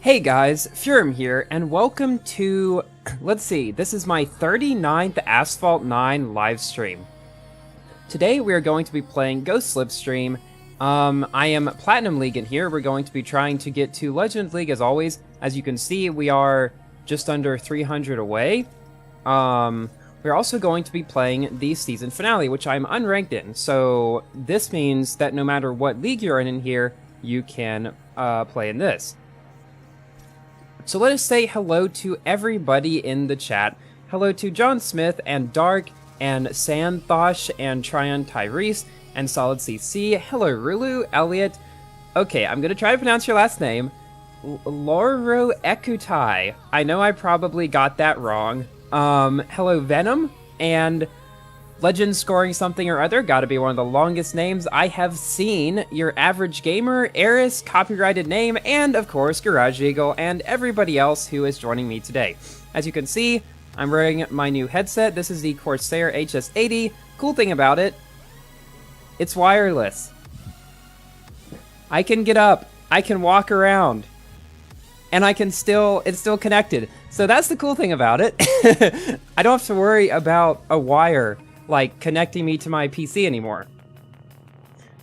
Hey guys, Furum here, and welcome to, let's see, this is my 39th Asphalt 9 live stream. Today we are going to be playing Ghost Slipstream. I am Platinum League in here. We're going to be trying to get to Legend League as always. As you can see, we are just under 300 away. We're also going to be playing the season finale, which I'm unranked in. So this means that no matter what league you're in here, you can play in this. So let us say hello to everybody in the chat. Hello to John Smith and Dark and Santhosh and Tryon Tyrese and Solid CC. Hello Rulu, Elliot. Okay, I'm gonna try to pronounce your last name. Loro Ekutai. I know I probably got that wrong. Hello Venom and Legend Scoring Something or Other, gotta be one of the longest names I have seen. Your Average Gamer, Eris, Copyrighted Name, and of course Garage Eagle, and everybody else who is joining me today. As you can see, I'm wearing my new headset. This is the Corsair HS80. Cool thing about it, it's wireless. I can get up, I can walk around, and it's still connected. So that's the cool thing about it. I don't have to worry about a wire like connecting me to my PC anymore.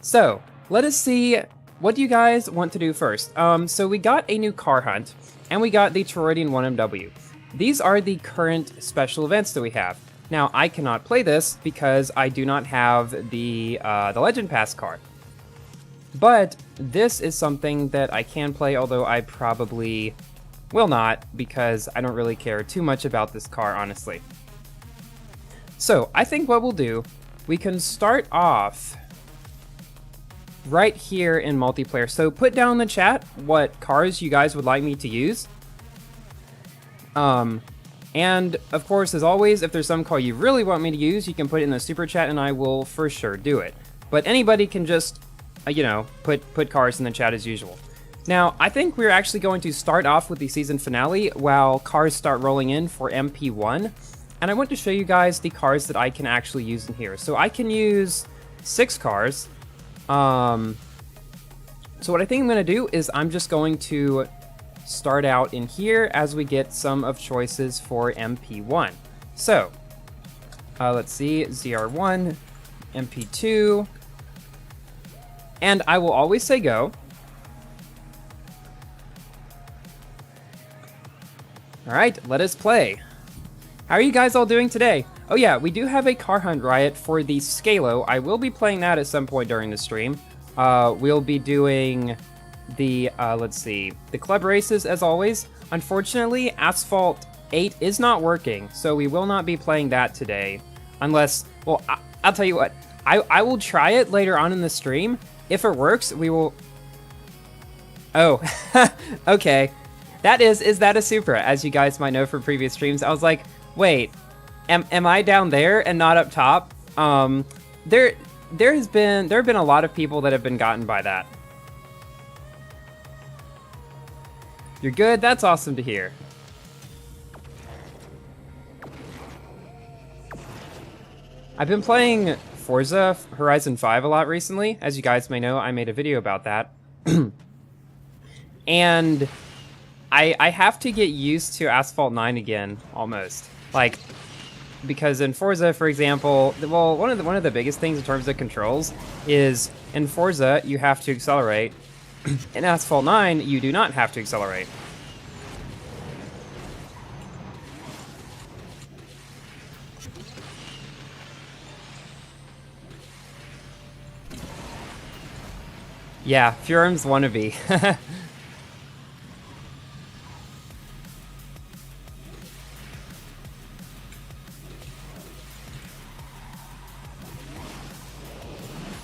So let us see, what do you guys want to do first? So we got a new car hunt and we got the Toroidion 1MW. These are the current special events that we have. Now I cannot play this because I do not have the Legend Pass car. But this is something that I can play, although I probably will not because I don't really care too much about this car, honestly. So, I think what we'll do, we can start off right here in multiplayer. So put down in the chat what cars you guys would like me to use. And of course, as always, if there's some car you really want me to use, you can put it in the super chat and I will for sure do it. But anybody can just, put cars in the chat as usual. Now, I think we're actually going to start off with the season finale while cars start rolling in for MP1. And I want to show you guys the cars that I can actually use in here. So I can use 6 cars. So what I think I'm going to do is I'm just going to start out in here as we get some of choices for MP1. So, let's see, ZR1, MP2, and I will always say go. All right, let us play. How are you guys all doing today? Oh yeah, we do have a car hunt riot for the Scalo. I will be playing that at some point during the stream. We'll be doing the, the club races as always. Unfortunately, Asphalt 8 is not working, so we will not be playing that today. Unless, well, I'll tell you what, I will try it later on in the stream. If it works, we will... Oh, okay. Is that a Supra? As you guys might know from previous streams, I was like, wait, am I down there and not up top? There have been a lot of people that have been gotten by that. You're good? That's awesome to hear. I've been playing Forza Horizon 5 a lot recently. As you guys may know, I made a video about that. And I have to get used to Asphalt 9 again, almost. Like, because in Forza, for example, well, one of the biggest things in terms of controls is in Forza you have to accelerate. In Asphalt 9, you do not have to accelerate. Yeah, Furum's wannabe.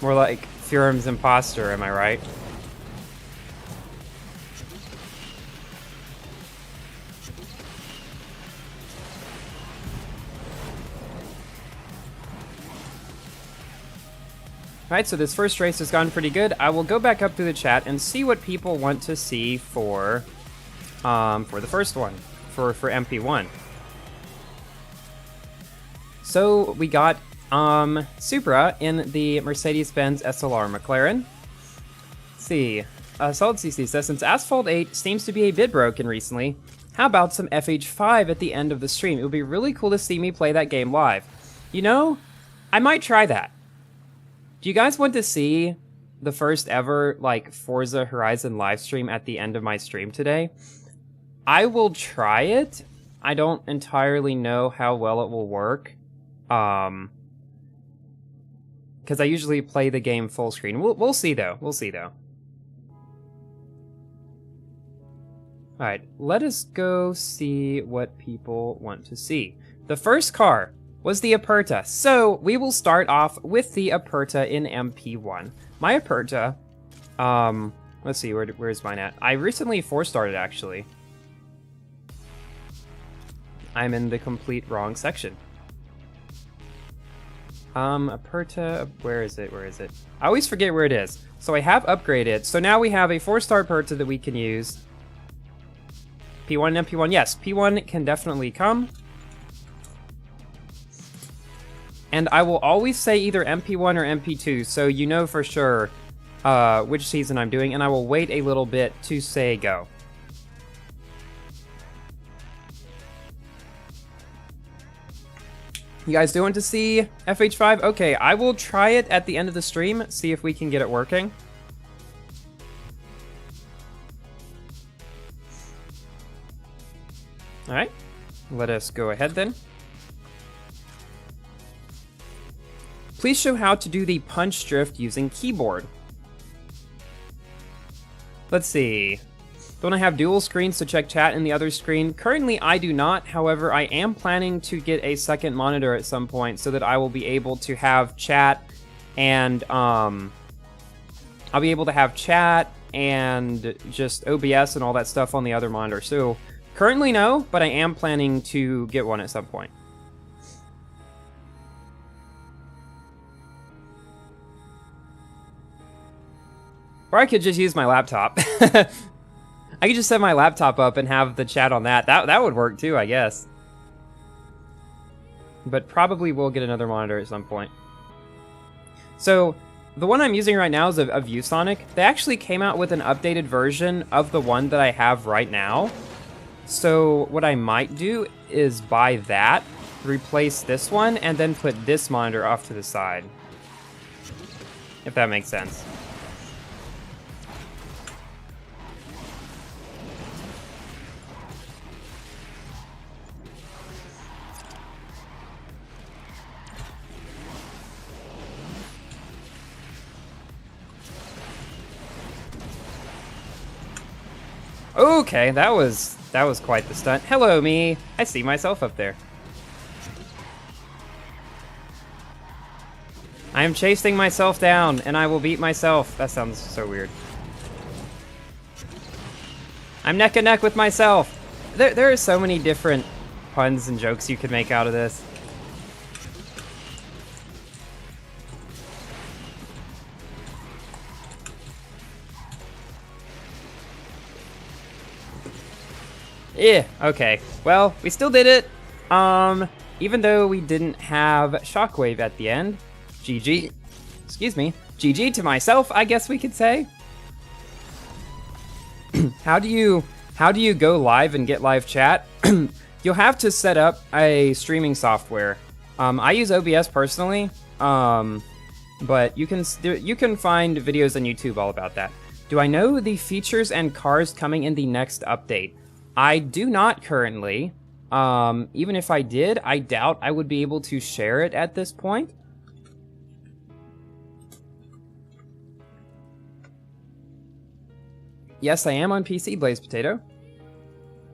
More like Furum's imposter, am I right? Alright, so this first race has gone pretty good. I will go back up to the chat and see what people want to see for the first one, for MP1. So we got Supra in the Mercedes-Benz SLR McLaren. Let's see. Solid CC says, since Asphalt 8 seems to be a bit broken recently, how about some FH5 at the end of the stream? It would be really cool to see me play that game live. You know, I might try that. Do you guys want to see the first ever, like, Forza Horizon live stream at the end of my stream today? I will try it. I don't entirely know how well it will work. Because I usually play the game full screen. We'll see, though. We'll see, though. Alright, let us go see what people want to see. The first car was the Aperta. So, we will start off with the Aperta in MP1. My Aperta, let's see, where's mine at? I recently 4-starred it, actually. I'm in the complete wrong section. Aperta, where is it? I always forget where it is. So I have upgraded. So now we have a 4-star Aperta that we can use. P1 and MP1, yes, P1 can definitely come. And I will always say either MP1 or MP2, so you know for sure which season I'm doing, and I will wait a little bit to say go. You guys do want to see FH5? Okay, I will try it at the end of the stream, see if we can get it working. Alright, let us go ahead then. Please show how to do the punch drift using keyboard. Let's see. Don't I have dual screens to check chat in the other screen? Currently, I do not. However, I am planning to get a second monitor at some point so that I will be able to have chat and, I'll be able to have chat and just OBS and all that stuff on the other monitor. So, currently no, but I am planning to get one at some point. Or I could just use my laptop. I could just set my laptop up and have the chat on that. That would work too, I guess. But probably will get another monitor at some point. So, the one I'm using right now is a ViewSonic. They actually came out with an updated version of the one that I have right now. So, what I might do is buy that, replace this one, and then put this monitor off to the side. If that makes sense. Okay, that was quite the stunt. Hello, me. I see myself up there. I am chasing myself down, and I will beat myself. That sounds so weird. I'm neck and neck with myself. There are so many different puns and jokes you could make out of this. Yeah, okay. Well, we still did it. Even though we didn't have Shockwave at the end. GG. Excuse me. GG to myself, I guess we could say. How do you go live and get live chat? You'll have to set up a streaming software. I use OBS personally, but you can find videos on YouTube all about that. Do I know the features and cars coming in the next update? I do not currently. Even if I did, I doubt I would be able to share it at this point. Yes, I am on PC, Blaze Potato.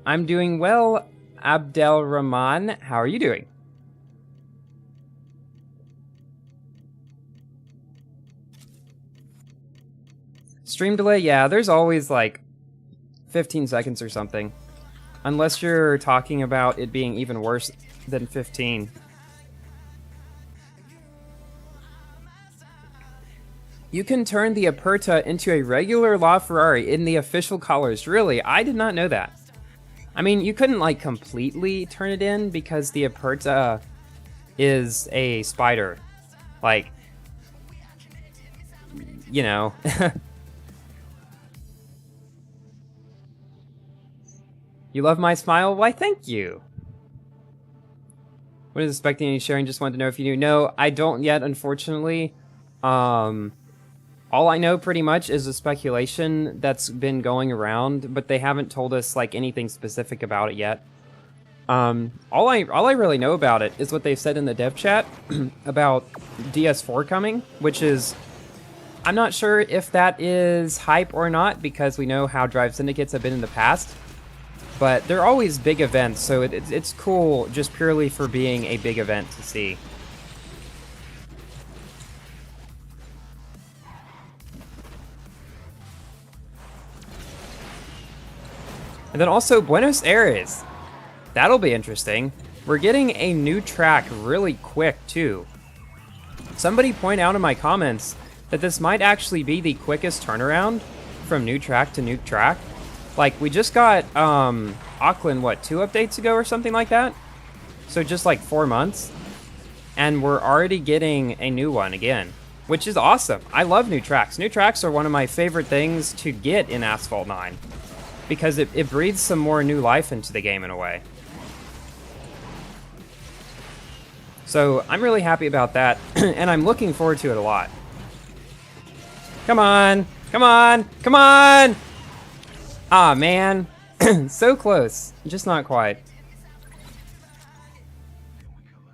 I'm doing well, Abdel Rahman. How are you doing? Stream delay? Yeah, there's always like 15 seconds or something. Unless you're talking about it being even worse than 15. You can turn the Aperta into a regular LaFerrari in the official colors. Really? I did not know that. I mean, you couldn't like completely turn it in because the Aperta is a spider. Like, you know. You love my smile? Why, thank you. What is expecting any sharing? Just wanted to know if you knew. No, I don't yet, unfortunately. All I know pretty much is a speculation that's been going around, but they haven't told us like anything specific about it yet. All I really know about it is what they've said in the dev chat about DS4 coming, which is, I'm not sure if that is hype or not, because we know how drive syndicates have been in the past, but they're always big events, so it's cool just purely for being a big event to see. And then also Buenos Aires. That'll be interesting. We're getting a new track really quick, too. Somebody point out in my comments that this might actually be the quickest turnaround from new track to new track. Like, we just got Auckland, what, 2 updates ago or something like that? So just like 4 months. And we're already getting a new one again, which is awesome. I love new tracks. New tracks are one of my favorite things to get in Asphalt 9 because it breathes some more new life into the game in a way. So I'm really happy about that, and I'm looking forward to it a lot. Come on! Come on! Come on! Ah, man. So close. Just not quite.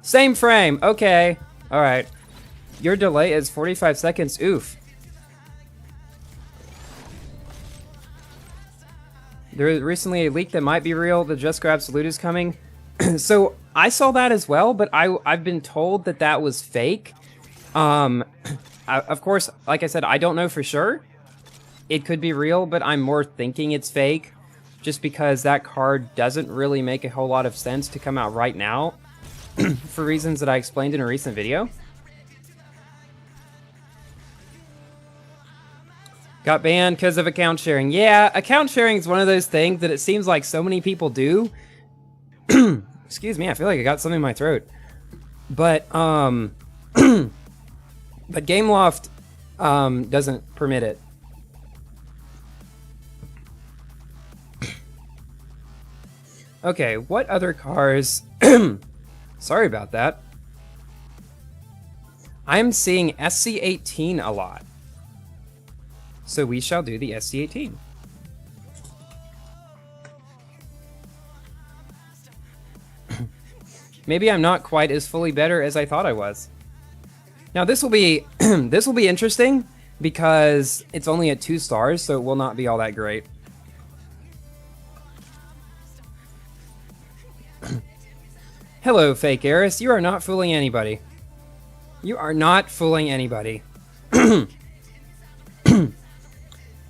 Same frame. Okay. Alright. Your delay is 45 seconds. Oof. There was recently a leak that might be real. The Just Grab Salute is coming. So I saw that as well, but I've been told that that was fake. Of course, like I said, I don't know for sure. It could be real, but I'm more thinking it's fake, just because that card doesn't really make a whole lot of sense to come out right now, for reasons that I explained in a recent video. Got banned because of account sharing. Yeah, account sharing is one of those things that it seems like so many people do. Excuse me, I feel like I got something in my throat. But, but Gameloft, doesn't permit it. Okay, what other cars... Sorry about that. I'm seeing SC18 a lot. So we shall do the SC18. Maybe I'm not quite as fully better as I thought I was. Now this will be this will be interesting because it's only at 2 stars, so it will not be all that great. Hello, fake heiress. You are not fooling anybody. You are not fooling anybody.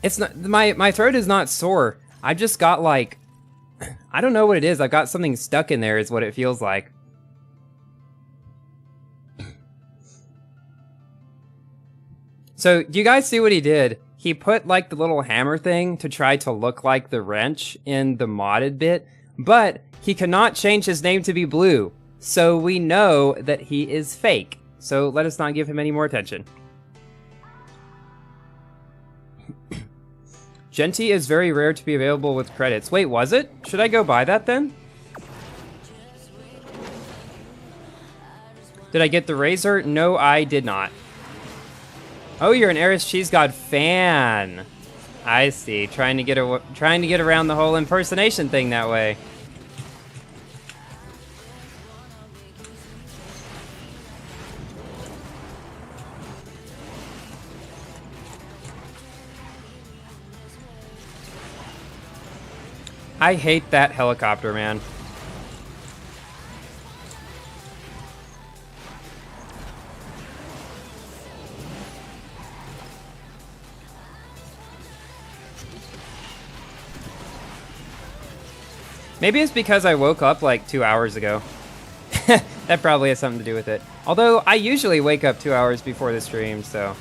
It's not my throat is not sore. I've just got like I don't know what it is. I've got something stuck in there is what it feels like. So, do you guys see what he did? He put like the little hammer thing to try to look like the wrench in the modded bit, but he cannot change his name to be Blue. So we know that he is fake. So let us not give him any more attention. Genti is very rare to be available with credits. Wait, was it? Should I go buy that then? Did I get the razor? No, I did not. Oh, you're an Eris Cheese God fan. I see. Trying to get around the whole impersonation thing that way. I hate that helicopter, man. Maybe it's because I woke up like 2 hours ago. That probably has something to do with it. Although, I usually wake up 2 hours before the stream, so...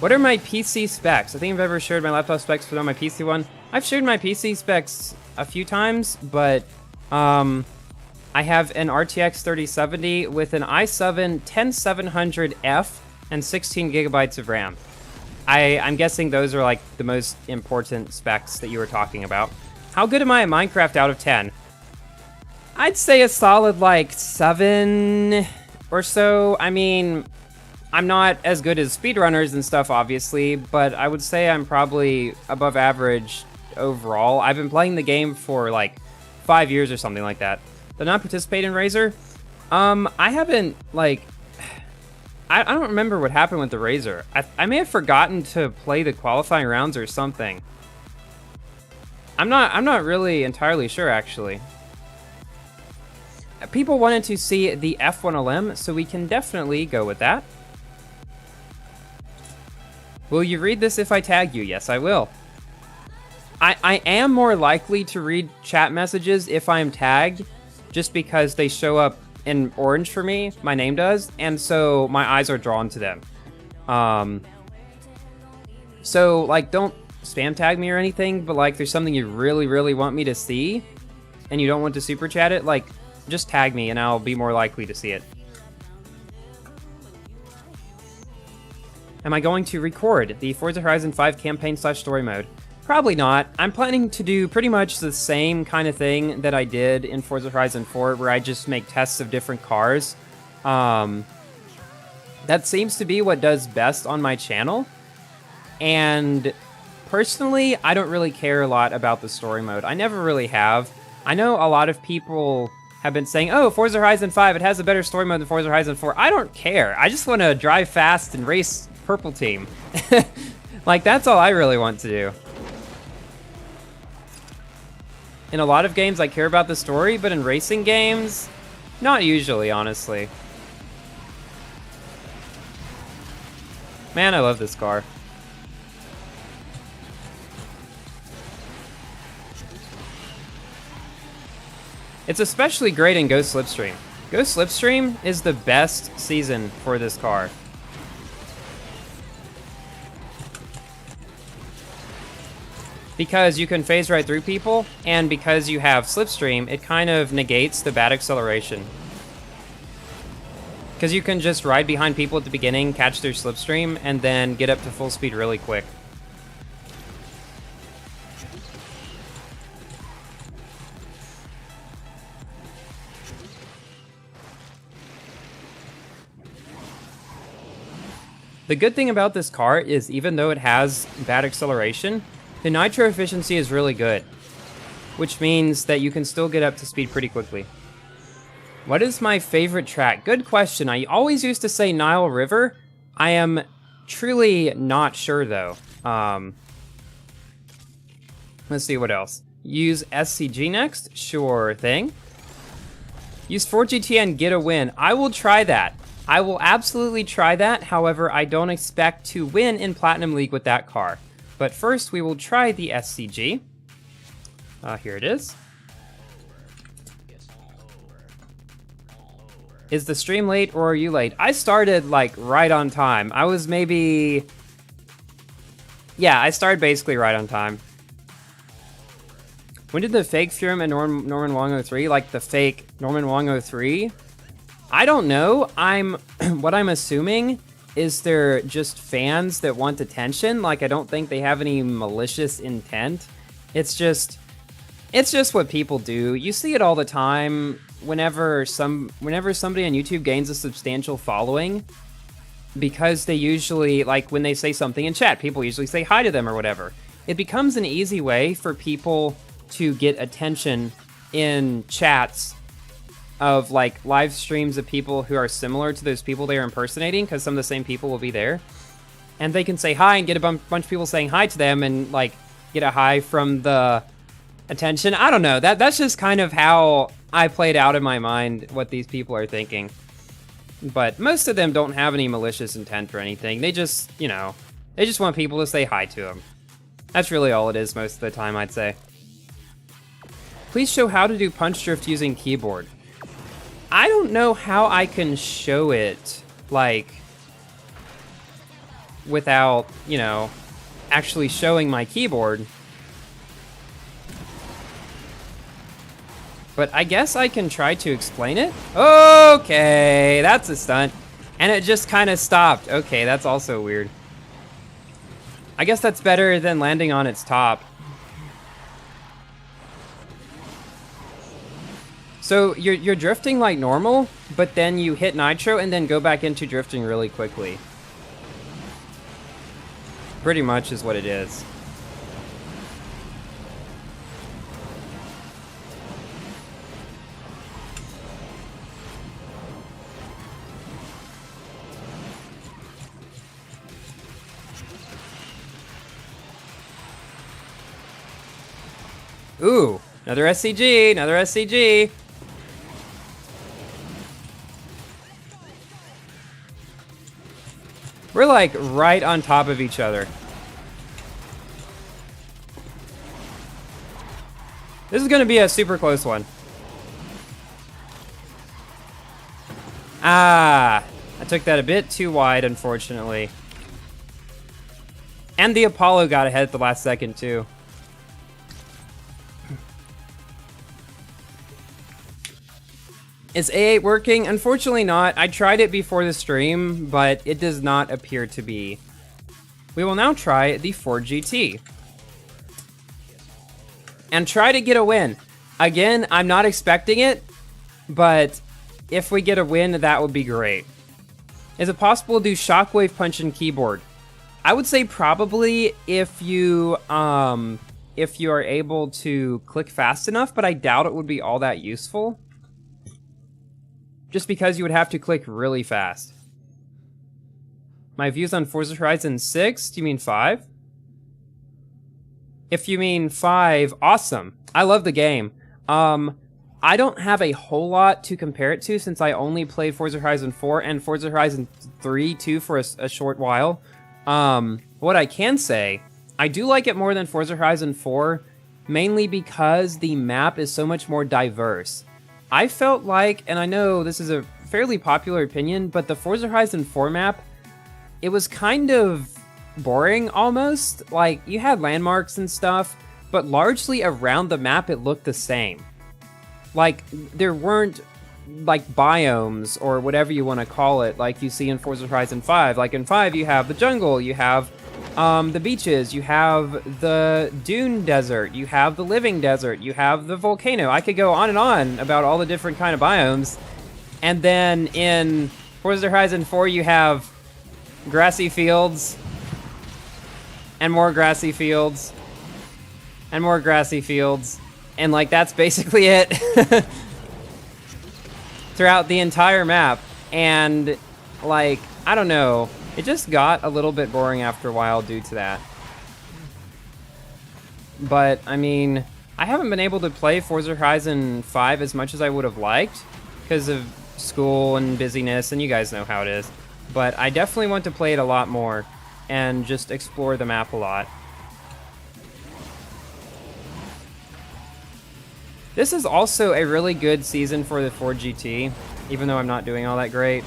What are my PC specs? I think I've ever shared my laptop specs, but on my PC one. I've shared my PC specs a few times, but I have an RTX 3070 with an i7 10700F and 16 gigabytes of RAM. I'm guessing those are like the most important specs that you were talking about. How good am I at Minecraft out of 10? I'd say a solid like 7 or so. I mean, I'm not as good as speedrunners and stuff, obviously, but I would say I'm probably above average overall. I've been playing the game for like 5 years or something like that. Did not participate in Razor? I haven't, like... I don't remember what happened with the Razor. I may have forgotten to play the qualifying rounds or something. I'm not really entirely sure, actually. People wanted to see the F1LM, so we can definitely go with that. Will you read this if I tag you? Yes, I will. I am more likely to read chat messages if I'm tagged, just because they show up in orange for me, my name does, and so my eyes are drawn to them. So, like, don't spam tag me or anything, but, like, there's something you really, really want me to see, and you don't want to super chat it, like, just tag me and I'll be more likely to see it. Am I going to record the Forza Horizon 5 campaign/story mode? Probably not. I'm planning to do pretty much the same kind of thing that I did in Forza Horizon 4, where I just make tests of different cars. That seems to be what does best on my channel. And personally, I don't really care a lot about the story mode. I never really have. I know a lot of people have been saying, oh, Forza Horizon 5, it has a better story mode than Forza Horizon 4. I don't care. I just want to drive fast and race Purple Team. Like, that's all I really want to do. In a lot of games, I care about the story, but in racing games, not usually, honestly. Man, I love this car. It's especially great in Go Slipstream. Go Slipstream is the best season for this car. Because you can phase right through people, and because you have Slipstream, it kind of negates the bad acceleration. Because you can just ride behind people at the beginning, catch their Slipstream, and then get up to full speed really quick. The good thing about this car is even though it has bad acceleration, the nitro efficiency is really good, which means that you can still get up to speed pretty quickly. What is my favorite track? Good question. I always used to say Nile River. I am truly not sure, though. Let's see what else. Use SCG next? Sure thing. Use 4GT and get a win. I will try that. I will absolutely try that. However, I don't expect to win in Platinum League with that car. But first, we will try the SCG. Here it is. Is the stream late or are you late? I started, like, right on time. I was maybe... Yeah, I started basically right on time. When did the fake Furum and Norman Wong 03, like the fake Norman Wong 03? I don't know. What I'm assuming is they're just fans that want attention. Like, I don't think they have any malicious intent. It's just what people do. You see it all the time whenever somebody on YouTube gains a substantial following, because they usually, like, when they say something in chat, people usually say hi to them or whatever. It becomes an easy way for people to get attention in chats of, like, live streams of people who are similar to those people they are impersonating, because some of the same people will be there. And they can say hi and get a bunch of people saying hi to them and, like, get a hi from the attention. I don't know. That's just kind of how I played out in my mind what these people are thinking. But most of them don't have any malicious intent or anything. They just, you know, they just want people to say hi to them. That's really all it is most of the time, I'd say. Please show how to do punch drift using keyboard. I don't know how I can show it, like, without, you know, actually showing my keyboard. But I guess I can try to explain it. Okay, that's a stunt. And it just kind of stopped. Okay, that's also weird. I guess that's better than landing on its top. So you're drifting like normal, but then you hit nitro and then go back into drifting really quickly. Pretty much is what it is. Ooh, another SCG, another SCG. We're like right on top of each other. This is gonna be a super close one. Ah, I took that a bit too wide, unfortunately. And the Apollo got ahead at the last second too. Is A8 working? Unfortunately not. I tried it before the stream, but it does not appear to be. We will now try the Ford GT. And try to get a win. Again, I'm not expecting it, but if we get a win, that would be great. Is it possible to do shockwave punch and keyboard? I would say probably if you are able to click fast enough, but I doubt it would be all that useful. Just because you would have to click really fast. My views on Forza Horizon 6? Do you mean 5? If you mean 5, awesome. I love the game. I don't have a whole lot to compare it to since I only played Forza Horizon 4 and Forza Horizon 3 too for a short while. What I can say, I do like it more than Forza Horizon 4, mainly because the map is so much more diverse. I felt like, and I know this is a fairly popular opinion, but the Forza Horizon 4 map, it was kind of boring almost. Like, you had landmarks and stuff, but largely around the map it looked the same. Like, there weren't, like, biomes or whatever you want to call it, like you see in Forza Horizon 5. Like, in 5 you have the jungle, you have the beaches, you have the dune desert, you have the living desert, you have the volcano. I could go on and on about all the different kind of biomes. And then in Forza Horizon 4 you have grassy fields, and more grassy fields, and more grassy fields, and like that's basically it throughout the entire map. And like, I don't know, it just got a little bit boring after a while due to that. But, I mean, I haven't been able to play Forza Horizon 5 as much as I would have liked because of school and busyness, and you guys know how it is. But I definitely want to play it a lot more and just explore the map a lot. This is also a really good season for the Ford GT, even though I'm not doing all that great.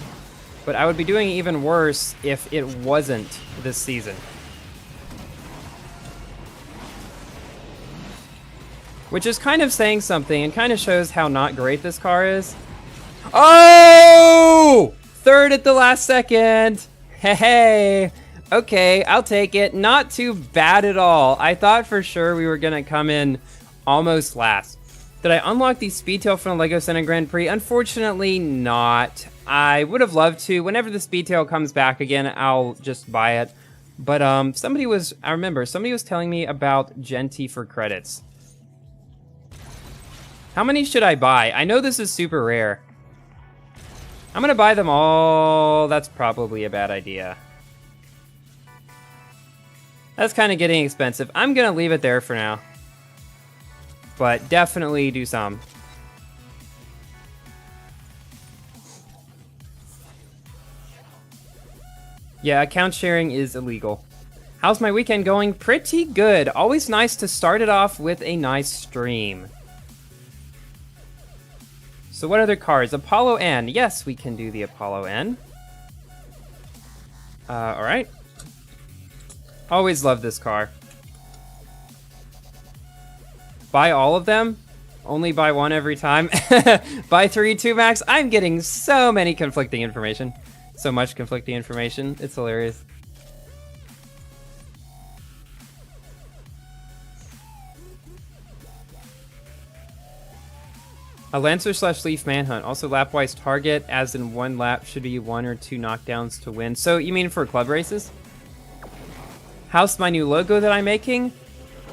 But I would be doing even worse if it wasn't this season. Which is kind of saying something and kind of shows how not great this car is. Oh! Third at the last second! Hey! Okay, I'll take it. Not too bad at all. I thought for sure we were gonna come in almost last. Did I unlock the Speedtail from the LEGO Center Grand Prix? Unfortunately not. I would have loved to. Whenever the Speedtail comes back again, I'll just buy it. But I remember, somebody was telling me about Genty for credits. How many should I buy? I know this is super rare. I'm gonna buy them all. That's probably a bad idea. That's kind of getting expensive. I'm gonna leave it there for now. But definitely do some. Yeah, account sharing is illegal. How's my weekend going? Pretty good. Always nice to start it off with a nice stream. So what other cars? Apollo N. Yes, we can do the Apollo N. Alright. Always love this car. Buy all of them? Only buy one every time? Buy 3, 2 max? I'm getting so many conflicting information. So much conflicting information. It's hilarious. A Lancer / Leaf Manhunt. Also lap-wise target, as in 1 lap should be 1 or 2 knockdowns to win. So you mean for club races? How's my new logo that I'm making?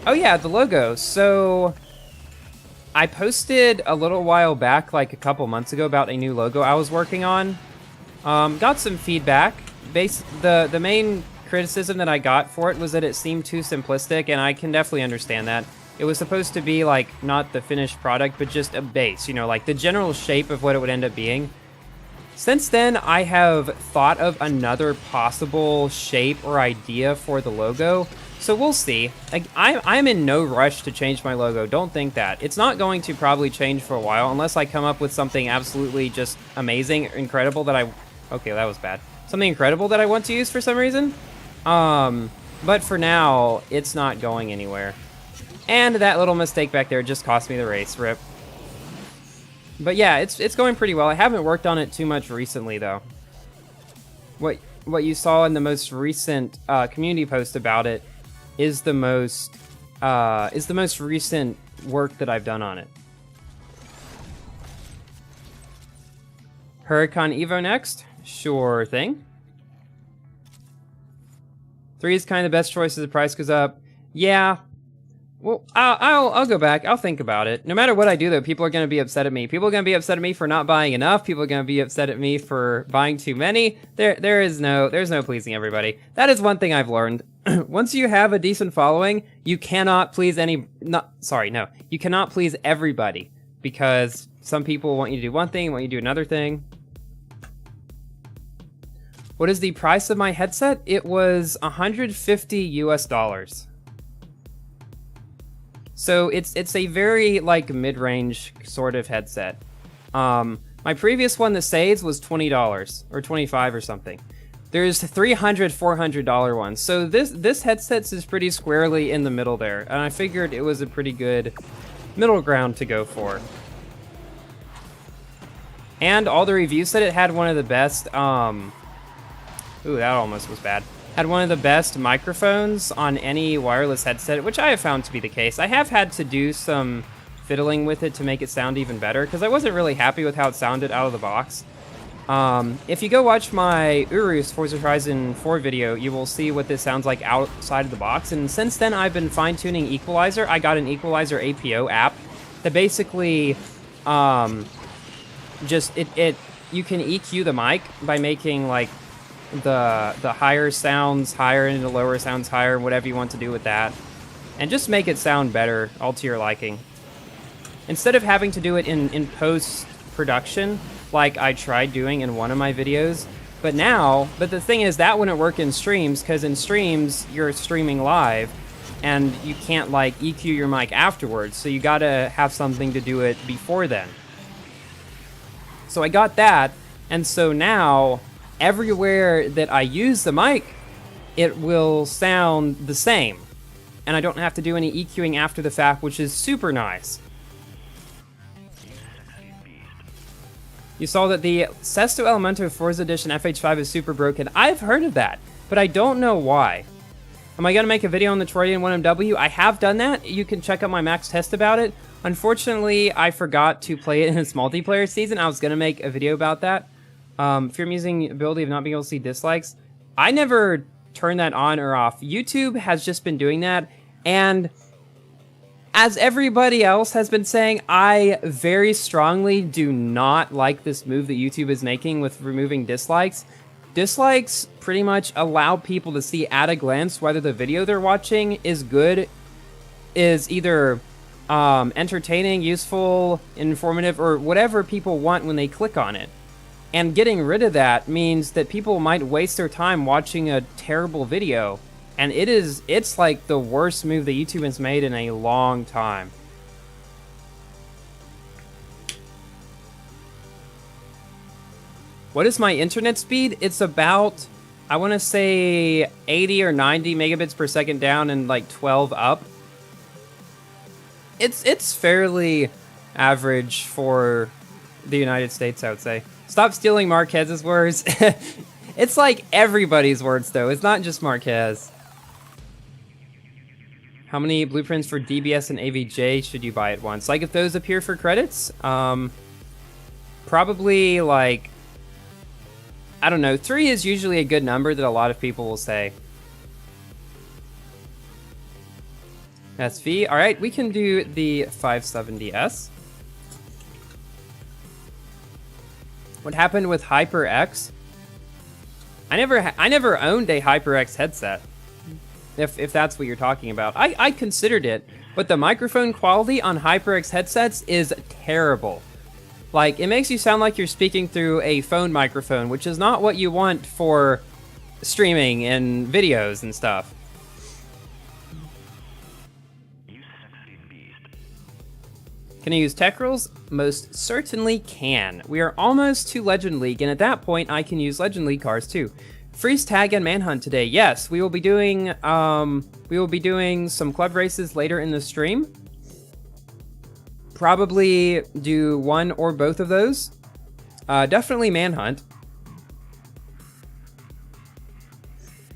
Oh yeah, the logo. So I posted a little while back, like a couple months ago, about a new logo I was working on. Got some feedback. The main criticism that I got for it was that it seemed too simplistic, and I can definitely understand that. It was supposed to be, like, not the finished product, but just a base, you know, like the general shape of what it would end up being. Since then, I have thought of another possible shape or idea for the logo, so we'll see. I'm in no rush to change my logo, don't think that. It's not going to probably change for a while, unless I come up with something absolutely just amazing, incredible that I... Okay, that was bad. Something incredible that I want to use for some reason. But for now, it's not going anywhere. And that little mistake back there just cost me the race, rip. But yeah, it's going pretty well. I haven't worked on it too much recently, though. What you saw in the most recent community post about it is the most recent work that I've done on it. Huracan Evo next? Sure thing. 3 is kind of the best choice as the price goes up. Yeah. Well, I'll go back. I'll think about it. No matter what I do, though, people are going to be upset at me. People are going to be upset at me for not buying enough. People are going to be upset at me for buying too many. There's no pleasing everybody. That is one thing I've learned. Once you have a decent following, you cannot please you cannot please everybody, because some people want you to do one thing, want you to do another thing. What is the price of my headset? It was $150 US. So it's a very, like, mid-range sort of headset. My previous one, the Sades, was $20 or $25 or something. There's $300, $400 ones. So this headset is pretty squarely in the middle there, and I figured it was a pretty good middle ground to go for. And all the reviews said it had one of the best, ooh, that almost was bad. Had one of the best microphones on any wireless headset, which I have found to be the case. I have had to do some fiddling with it to make it sound even better, because I wasn't really happy with how it sounded out of the box. If you go watch my Urus Forza Horizon 4 video, you will see what this sounds like outside of the box. And since then, I've been fine-tuning equalizer. I got an equalizer APO app that basically, you can EQ the mic by making, like, the higher sounds higher and the lower sounds higher, whatever you want to do with that, and just make it sound better, all to your liking, instead of having to do it in post-production like I tried doing in one of my videos. But the thing is, that wouldn't work in streams, because in streams you're streaming live and you can't, like, EQ your mic afterwards, so you gotta have something to do it before then. So I got that, and so now everywhere that I use the mic, it will sound the same, and I don't have to do any EQing after the fact, which is super nice. You saw that the Sesto Elemento Forza Edition FH5 is super broken. I've heard of that, but I don't know why. Am I going to make a video on the Toroidion 1MW? I have done that. You can check out my max test about it. Unfortunately, I forgot to play it in its multiplayer season. I was going to make a video about that. If you're using the ability of not being able to see dislikes, I never turn that on or off. YouTube has just been doing that, and as everybody else has been saying, I very strongly do not like this move that YouTube is making with removing dislikes. Dislikes pretty much allow people to see at a glance whether the video they're watching is good, is either entertaining, useful, informative, or whatever people want when they click on it. And getting rid of that means that people might waste their time watching a terrible video. And it's like the worst move that YouTube has made in a long time. What is my internet speed? It's about, I want to say 80 or 90 megabits per second down and like 12 up. It's fairly average for the United States, I would say. Stop stealing Marquez's words. It's like everybody's words, though. It's not just Marquez. How many blueprints for DBS and AVJ should you buy at once? Like, if those appear for credits, probably, like, I don't know, 3 is usually a good number that a lot of people will say. SV, alright, we can do the 570S. What happened with HyperX? I never owned a HyperX headset. If that's what you're talking about. I considered it, but the microphone quality on HyperX headsets is terrible. Like, it makes you sound like you're speaking through a phone microphone, which is not what you want for streaming and videos and stuff. Can I use tech rules? Most certainly can. We are almost to Legend League, and at that point, I can use Legend League cars too. Freeze tag and Manhunt today. Yes, we will be doing some club races later in the stream. Probably do one or both of those. Definitely Manhunt.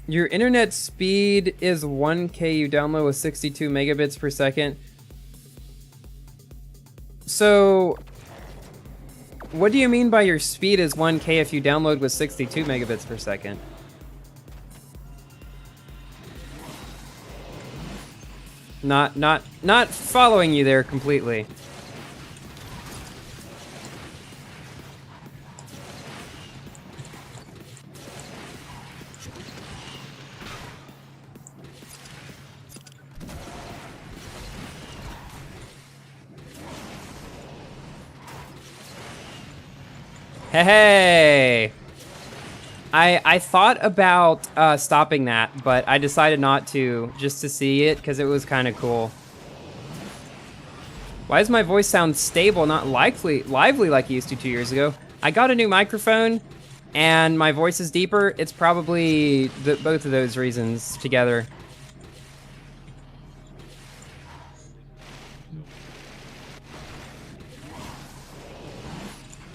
Your internet speed is 1K. You download with 62 megabits per second. So, what do you mean by your speed is 1K if you download with 62 megabits per second? Not following you there completely. Hey! I thought about stopping that, but I decided not to, just to see it, because it was kind of cool. Why does my voice sound stable, not lively like it used to 2 years ago? I got a new microphone, and my voice is deeper. It's probably both of those reasons together.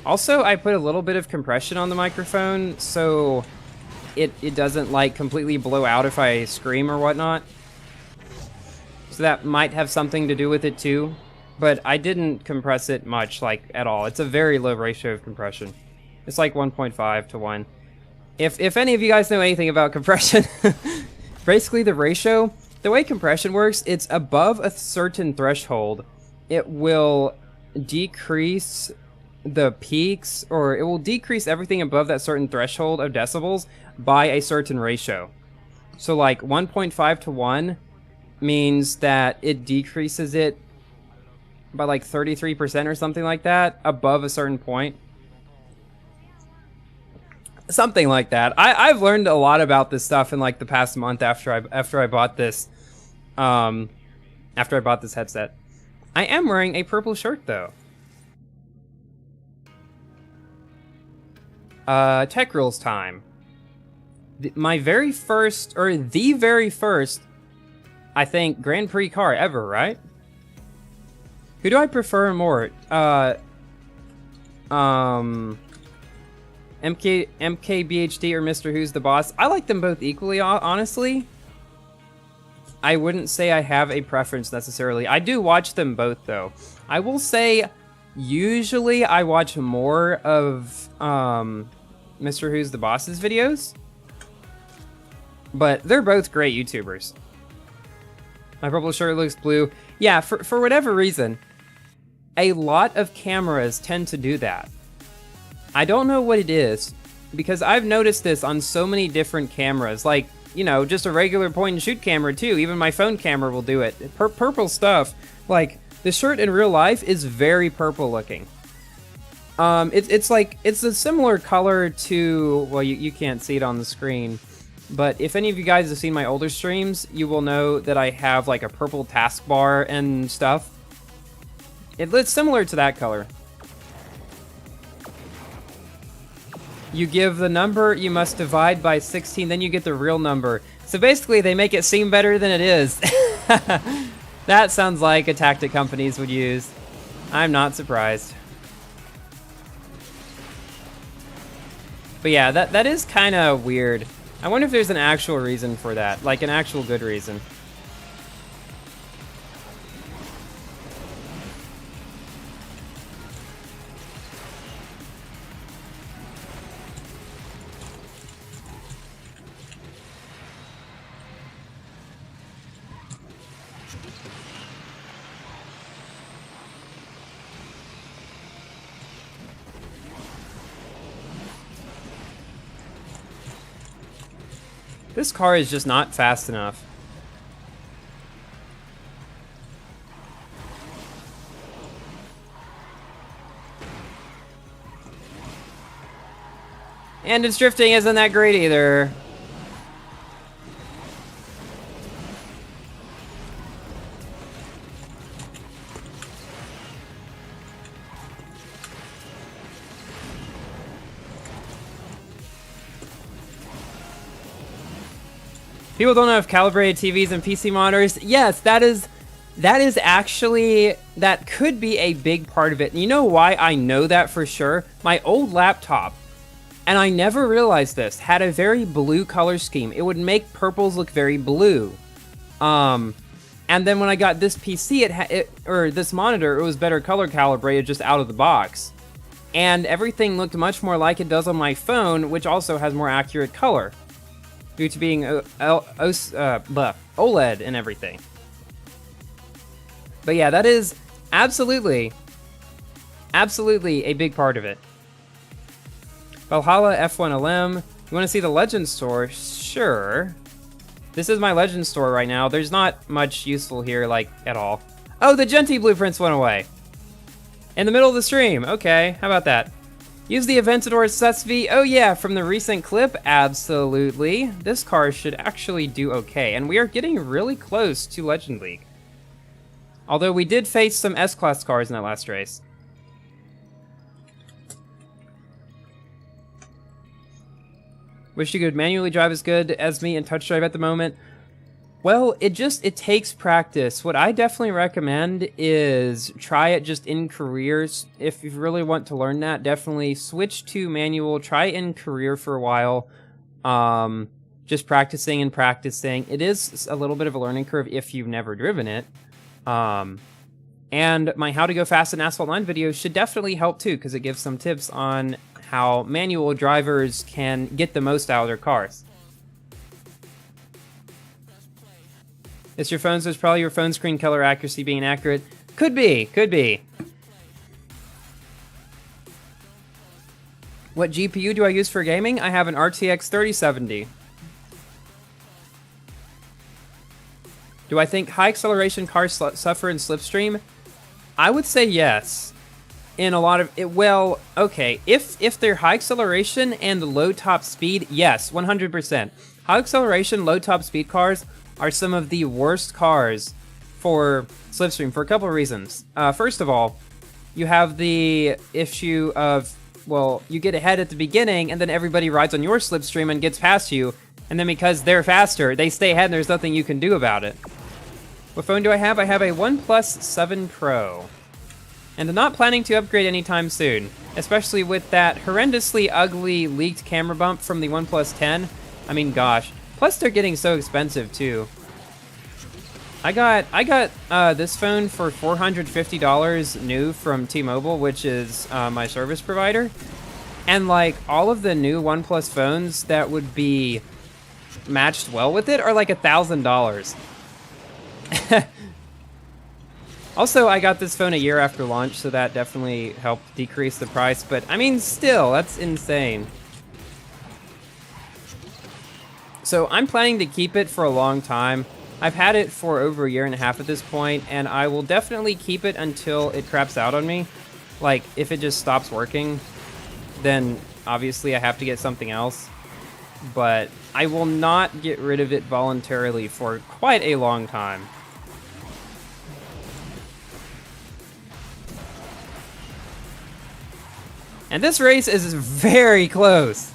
Also, I put a little bit of compression on the microphone, so it doesn't, like, completely blow out if I scream or whatnot. So that might have something to do with it, too. But I didn't compress it much, like, at all. It's a very low ratio of compression. It's like 1.5 to 1. If any of you guys know anything about compression, basically the ratio, the way compression works, it's above a certain threshold. It will decrease the peaks, or it will decrease everything above that certain threshold of decibels by a certain ratio. So like 1.5 to 1 means that it decreases it by like 33% or something like that above a certain point. Something like that. I've learned a lot about this stuff in like the past month after I bought this headset. I am wearing a purple shirt though. Tech rules time. The very first, I think, Grand Prix car ever, right? Who do I prefer more? MKBHD or Mr. Who's the Boss? I like them both equally, honestly. I wouldn't say I have a preference necessarily. I do watch them both, though. I will say, usually I watch more of Mr. Who's the Boss's videos. But they're both great YouTubers. My purple shirt looks blue. Yeah, for whatever reason, a lot of cameras tend to do that. I don't know what it is, because I've noticed this on so many different cameras. Like, you know, just a regular point and shoot camera too. Even my phone camera will do it. Purple stuff. Like, the shirt in real life is very purple looking. It's like, it's a similar color to, well, you can't see it on the screen, but if any of you guys have seen my older streams, you will know that I have like a purple taskbar and stuff. It's similar to that color. You give the number, you must divide by 16, then you get the real number. So basically, they make it seem better than it is. That sounds like a tactic companies would use. I'm not surprised. But yeah, that is kind of weird. I wonder if there's an actual reason for that, like an actual good reason. This car is just not fast enough. And its drifting isn't that great either. People don't have calibrated TVs and PC monitors. Yes, that is actually, that could be a big part of it. And you know why I know that for sure? My old laptop, and I never realized this, had a very blue color scheme. It would make purples look very blue. And then when I got this PC, or this monitor, it was better color calibrated just out of the box. And everything looked much more like it does on my phone, which also has more accurate color, due to being OLED and everything. But yeah, that is absolutely a big part of it. Valhalla F1LM. You want to see the Legend store? Sure. This is my Legend store right now. There's not much useful here, like, at all. Oh, the Genty blueprints went away. In the middle of the stream. Okay, how about that? Use the Aventador SSV. Oh yeah, from the recent clip, absolutely. This car should actually do okay, and we are getting really close to Legend League. Although we did face some S-Class cars in that last race. Wish you could manually drive as good as me and touch drive at the moment. Well, it takes practice. What I definitely recommend is try it just in careers. If you really want to learn that, definitely switch to manual. Try in career for a while. Just practicing and practicing. It is a little bit of a learning curve if you've never driven it. And my How to Go Fast in Asphalt 9 video should definitely help too, because it gives some tips on how manual drivers can get the most out of their cars. It's your phone, so it's probably your phone screen color accuracy being accurate. Could be, could be. What GPU do I use for gaming? I have an RTX 3070. Do I think high acceleration cars suffer in slipstream? I would say yes. In a lot of it, well, okay. If they're high acceleration and low top speed, yes, 100%. High acceleration, low top speed cars are some of the worst cars for slipstream for a couple of reasons. First of all, you have the issue of, well, you get ahead at the beginning and then everybody rides on your slipstream and gets past you, and then because they're faster, they stay ahead and there's nothing you can do about it. What phone do I have? I have a OnePlus 7 Pro. And I'm not planning to upgrade anytime soon, especially with that horrendously ugly leaked camera bump from the OnePlus 10. I mean, gosh. Plus, they're getting so expensive, too. I got this phone for $450 new from T-Mobile, which is my service provider. And, like, all of the new OnePlus phones that would be matched well with it are like $1,000. Also, I got this phone a year after launch, so that definitely helped decrease the price. But, I mean, still, that's insane. So I'm planning to keep it for a long time. I've had it for over a year and a half at this point, and I will definitely keep it until it craps out on me. Like, if it just stops working, then obviously I have to get something else. But I will not get rid of it voluntarily for quite a long time. And this race is very close.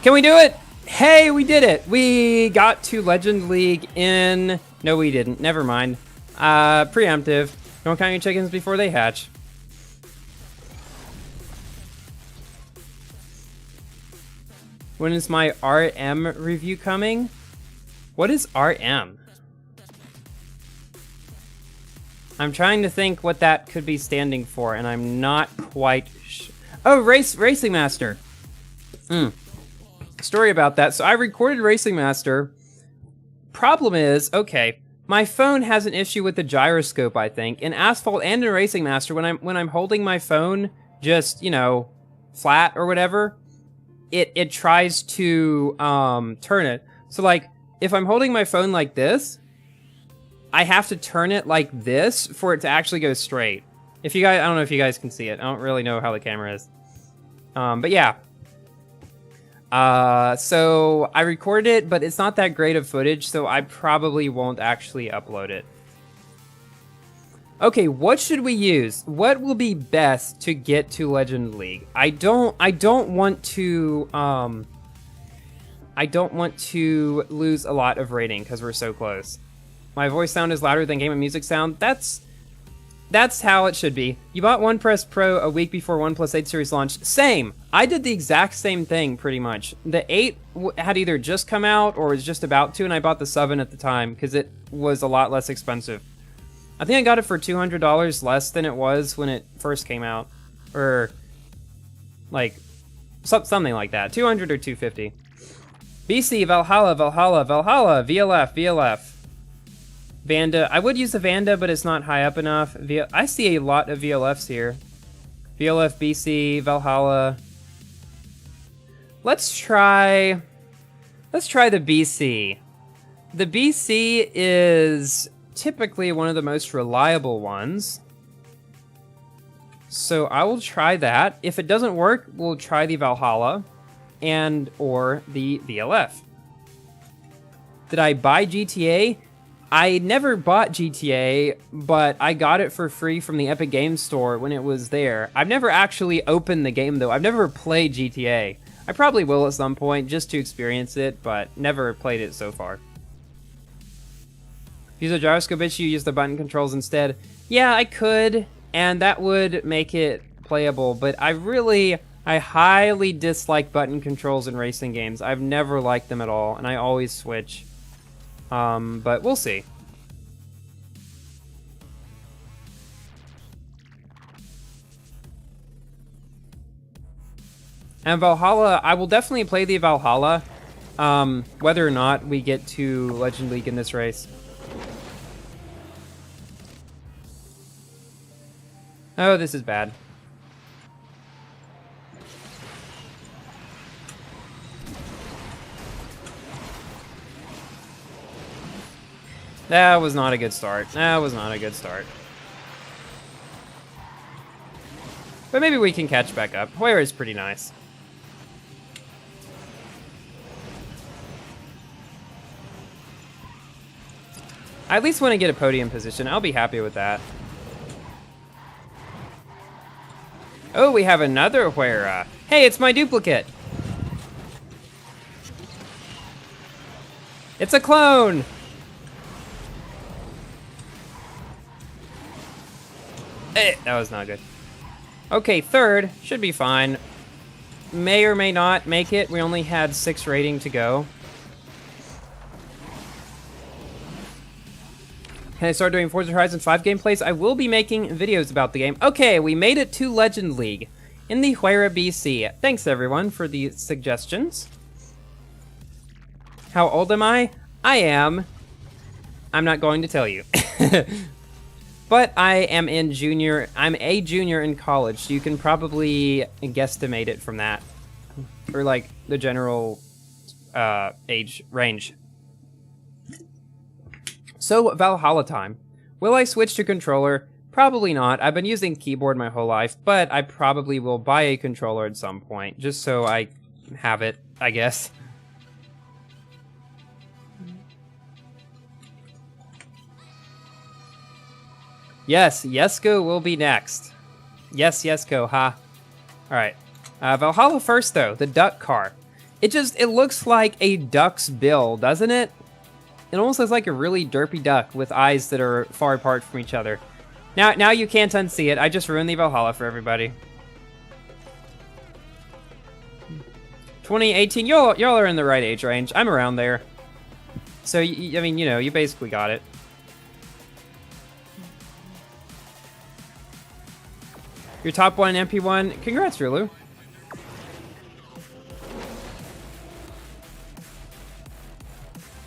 Can we do it? Hey, we did it! We got to Legend League in... No, we didn't. Never mind. Preemptive. Don't count your chickens before they hatch. When is my RM review coming? What is RM? I'm trying to think what that could be standing for, and I'm not quite sure. Oh, Racing Master. Story about that. So I recorded Racing Master. Problem is, okay, my phone has an issue with the gyroscope, I think. In Asphalt and in Racing Master, when I'm holding my phone just, you know, flat or whatever, it tries to turn it. So like if I'm holding my phone like this, I have to turn it like this for it to actually go straight. If you guys, I don't know if you guys can see it. I don't really know how the camera is. But yeah. So I recorded it, but it's not that great of footage, so I probably won't actually upload it. Okay, what should we use? What will be best to get to Legend League? I don't want to lose a lot of rating because we're so close. My voice sound is louder than game and music sound. That's how it should be. You bought OnePlus Pro a week before OnePlus 8 series launched. Same. I did the exact same thing, pretty much. The 8 had either just come out or was just about to, and I bought the 7 at the time because it was a lot less expensive. I think I got it for $200 less than it was when it first came out. Or, like, something like that. 200 or 250. BC, Valhalla, VLF. Vanda. I would use the Vanda, but it's not high up enough. I see a lot of VLFs here. VLF, BC, Valhalla. Let's try the BC. The BC is typically one of the most reliable ones. So I will try that. If it doesn't work, we'll try the Valhalla and or the VLF. Did I buy GTA? I never bought GTA, but I got it for free from the Epic Games Store when it was there. I've never actually opened the game, though. I've never played GTA. I probably will at some point, just to experience it, but never played it so far. Use a gyroscope issue, use the button controls instead. Yeah, I could, and that would make it playable, but I highly dislike button controls in racing games. I've never liked them at all, and I always switch. But we'll see. And Valhalla, I will definitely play the Valhalla, whether or not we get to Legend League in this race. Oh, this is bad. That was not a good start. But maybe we can catch back up. Hoyer is pretty nice. I at least want to get a podium position. I'll be happy with that. Oh, we have another Hoyer. Hey, it's my duplicate. It's a clone. That was not good. Okay, third. Should be fine. May or may not make it. We only had 6 rating to go. Can I start doing Forza Horizon 5 gameplays? I will be making videos about the game. Okay, we made it to Legend League in the Huayra BC. Thanks, everyone, for the suggestions. How old am I? I am. I'm not going to tell you. But I'm a junior in college, so you can probably guesstimate it from that. Or like the general age range. So, Valhalla time. Will I switch to controller? Probably not. I've been using keyboard my whole life, but I probably will buy a controller at some point, just so I have it, I guess. Yes, Yesko will be next. Yes, Yesko, ha. Alright. Valhalla first, though. The duck car. It looks like a duck's bill, doesn't it? It almost looks like a really derpy duck with eyes that are far apart from each other. Now you can't unsee it. I just ruined the Valhalla for everybody. 2018, y'all are in the right age range. I'm around there. So, I mean, you know, you basically got it. Your top 1 in MP1. Congrats, Rulu.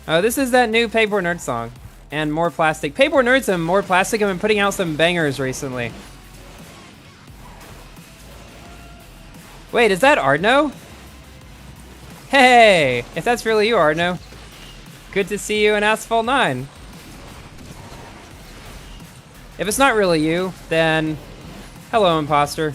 This is that new Paper Nerd song. And more plastic. Paper Nerds and more plastic have been putting out some bangers recently. Wait, is that Ardno? Hey, if that's really you, Arno. Good to see you in Asphalt 9. If it's not really you, then hello, imposter.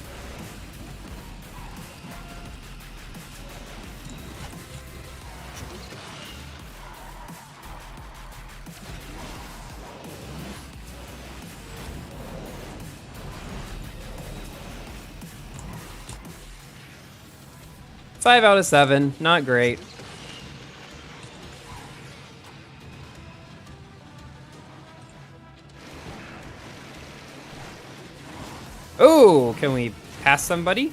Five out of 7, not great. Oh, can we pass somebody?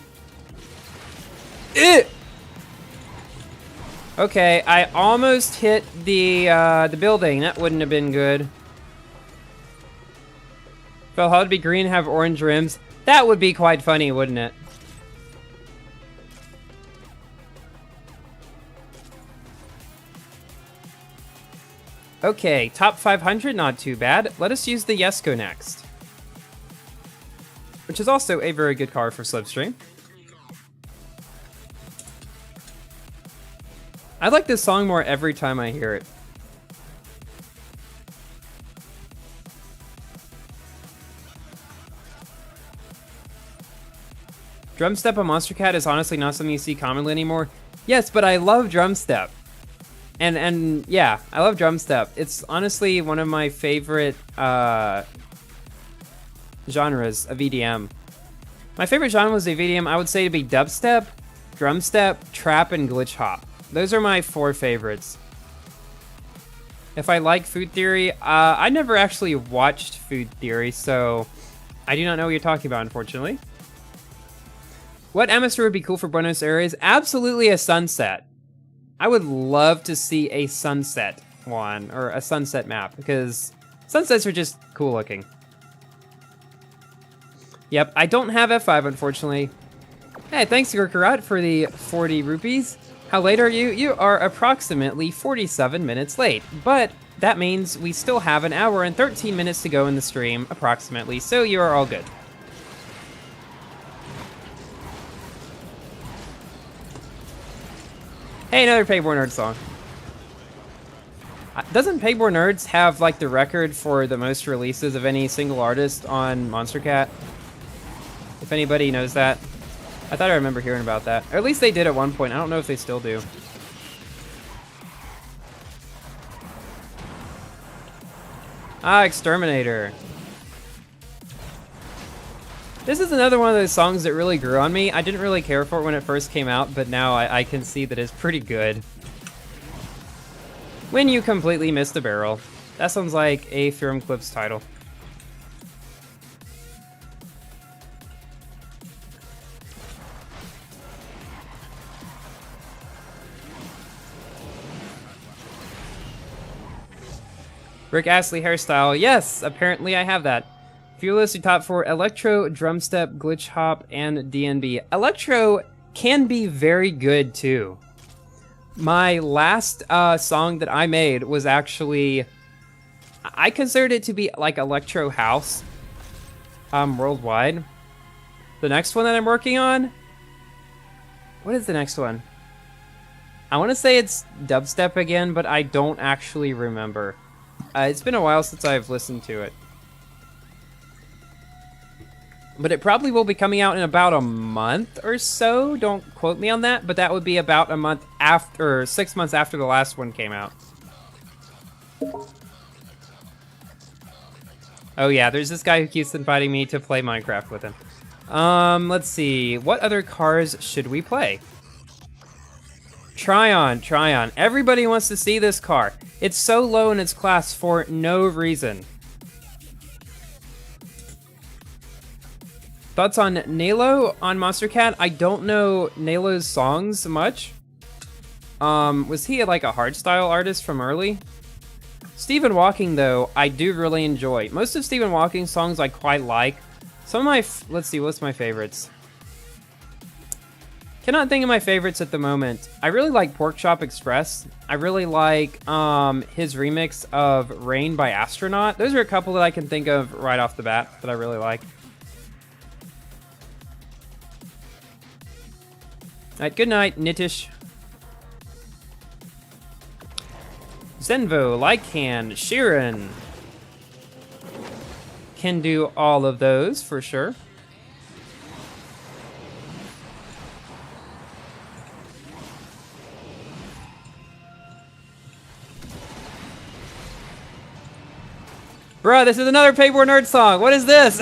Okay, I almost hit the building. That wouldn't have been good. Valhalla would be green, have orange rims. That would be quite funny, wouldn't it? Okay, top 500, not too bad. Let us use the Yesko next, which is also a very good car for Slipstream. I like this song more every time I hear it. Drumstep on Monster Cat is honestly not something you see commonly anymore. Yes, but I love drumstep. And yeah, I love drumstep. It's honestly one of my favorite genres of EDM. My favorite genres of EDM, I would say, to be dubstep, drumstep, trap, and glitch hop. Those are my 4 favorites. If I like Food Theory, I never actually watched Food Theory, so I do not know what you're talking about, unfortunately. What atmosphere would be cool for Buenos Aires? Absolutely a sunset. I would love to see a sunset one, or a sunset map, because sunsets are just cool looking. Yep, I don't have F5, unfortunately. Hey, thanks, Gurkarat, for the 40 rupees. How late are you? You are approximately 47 minutes late, but that means we still have an hour and 13 minutes to go in the stream, approximately, so you are all good. Hey, another Paperboard Nerds song. Doesn't Paperboard Nerds have, like, the record for the most releases of any single artist on Monster Cat? If anybody knows that. I thought I remember hearing about that. Or at least they did at one point. I don't know if they still do. Ah, Exterminator. This is another one of those songs that really grew on me. I didn't really care for it when it first came out, but now I can see that it's pretty good. When you completely missed a barrel. That sounds like a Theorem Clips title. Rick Astley hairstyle. Yes, apparently I have that. Fearless, top 4, Electro, Drumstep, Glitch Hop, and DNB. Electro can be very good too. My last song that I made was actually, I considered it to be like Electro House worldwide. The next one that I'm working on, what is the next one? I want to say it's dubstep again, but I don't actually remember. It's been a while since I've listened to it. But it probably will be coming out in about a month or so. Don't quote me on that, but that would be about a month after, or 6 months after the last one came out. Oh yeah, there's this guy who keeps inviting me to play Minecraft with him. Let's see. What other cars should we play? Tryon. Everybody wants to see this car. It's so low in its class for no reason. Thoughts on Nalo on Monster Cat? I don't know Nalo's songs much. Was he like a hardstyle artist from early? Stephen Walking, though, I do really enjoy. Most of Stephen Walking's songs I quite like. Some of my, let's see, what's my favorites? Cannot think of my favorites at the moment. I really like Pork Chop Express. I really like his remix of Rain by Astronaut. Those are a couple that I can think of right off the bat that I really like. Alright, good night, Nitish. Zenvo, Lycan, Sheeran. Can do all of those for sure. Bruh, this is another Paper Nerd song. What is this?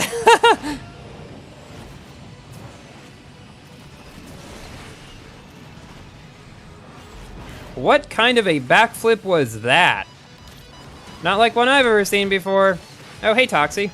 What kind of a backflip was that? Not like one I've ever seen before. Oh, hey, Toxie.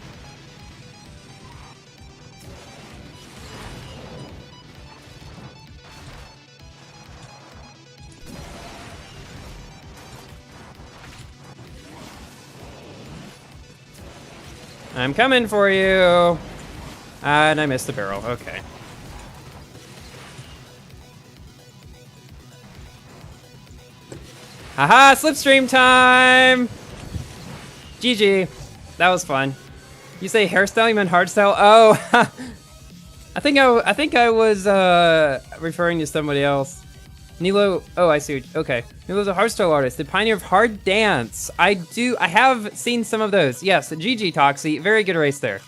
I'm coming for you. And I missed the barrel. Okay. Haha, slipstream time! GG. That was fun. You say hairstyle, you meant hardstyle? Oh, I think I was referring to somebody else. Nilo, oh, I see. Okay, Nilo's a hardstyle artist, the pioneer of hard dance. I have seen some of those. Yes, GG Toxie, very good race there.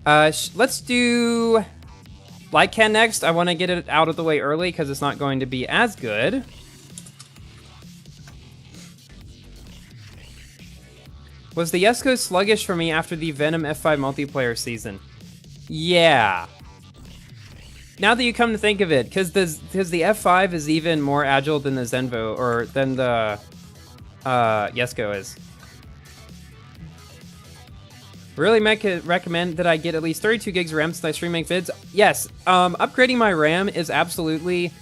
Let's do Lycan next. I want to get it out of the way early because it's not going to be as good. Was the Yesco sluggish for me after the Venom F5 multiplayer season? Yeah. Now that you come to think of it, because the F5 is even more agile than the Zenvo, or than the Yesco is. Really recommend that I get at least 32 gigs of RAM since I stream make vids. Yes, upgrading my RAM is absolutely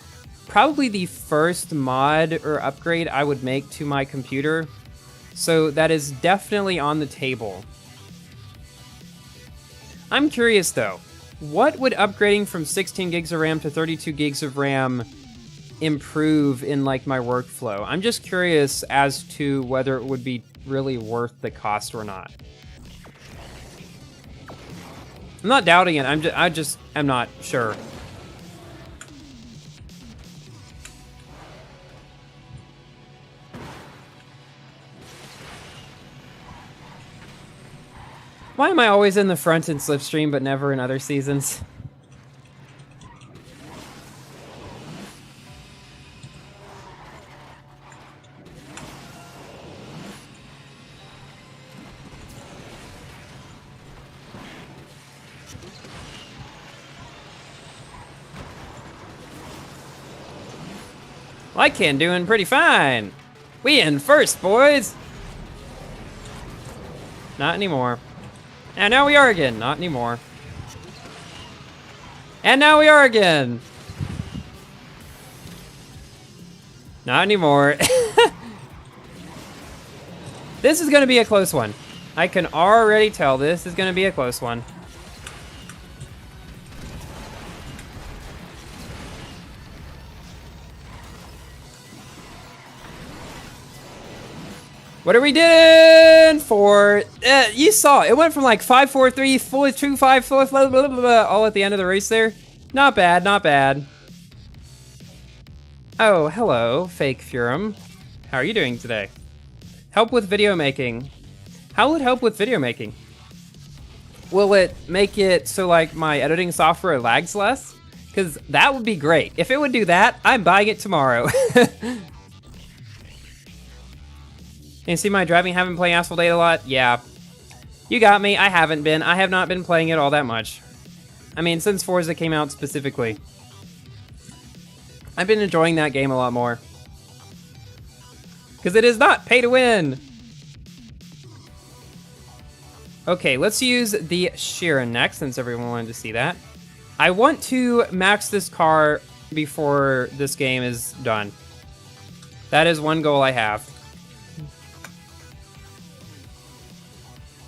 probably the first mod or upgrade I would make to my computer. So that is definitely on the table. I'm curious though, what would upgrading from 16 gigs of RAM to 32 gigs of RAM improve in like my workflow? I'm just curious as to whether it would be really worth the cost or not. I'm not doubting it, I'm not sure. Why am I always in the front in Slipstream, but never in other seasons? Lycan doing pretty fine. We in first, boys. Not anymore. And now we are again. Not anymore. And now we are again. Not anymore. This is going to be a close one. I can already tell this is going to be a close one. What are we doing for? You saw it went from like 5, 4, 3, 4, 2, 5, 4, blah, blah, blah, blah, all at the end of the race there. Not bad, not bad. Oh, hello, fake Furum. How are you doing today? Help with video making. How will it help with video making? Will it make it so like my editing software lags less? Because that would be great. If it would do that, I'm buying it tomorrow. And see my driving, haven't been playing Asphalt 8 a lot? Yeah. You got me, I haven't been. I have not been playing it all that much. I mean, since Forza came out specifically. I've been enjoying that game a lot more. Because it is not pay to win! Okay, let's use the Sheeran next, since everyone wanted to see that. I want to max this car before this game is done. That is one goal I have.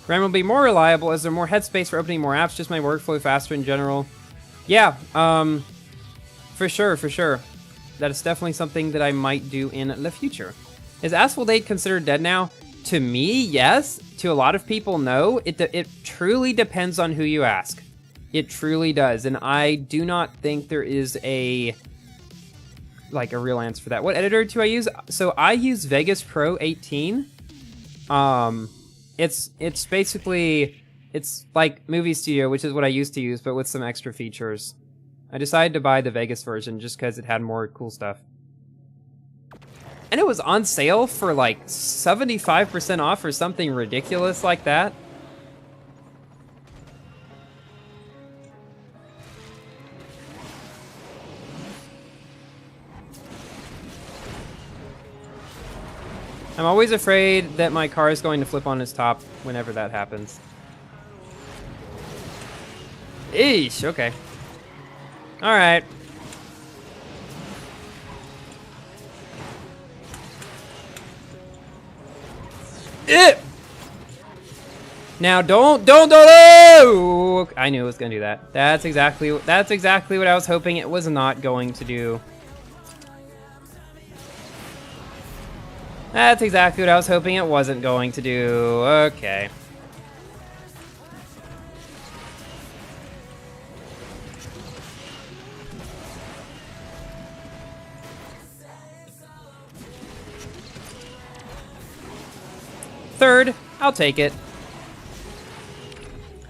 RAM will be more reliable as there more headspace for opening more apps, just my workflow faster in general. Yeah, for sure, for sure. That is definitely something that I might do in the future. Is Asphalt 8 considered dead now? To me, yes. To a lot of people, no. It truly depends on who you ask. It truly does, and I do not think there is a real answer for that. What editor do I use? So I use Vegas Pro 18. It's basically, it's like Movie Studio, which is what I used to use, but with some extra features. I decided to buy the Vegas version just because it had more cool stuff. And it was on sale for like 75% off or something ridiculous like that. I'm always afraid that my car is going to flip on its top whenever that happens. Eesh, okay. Alright. Now don't! I knew it was gonna do that. That's exactly what I was hoping it was not going to do. That's exactly what I was hoping it wasn't going to do. Okay. Third, I'll take it.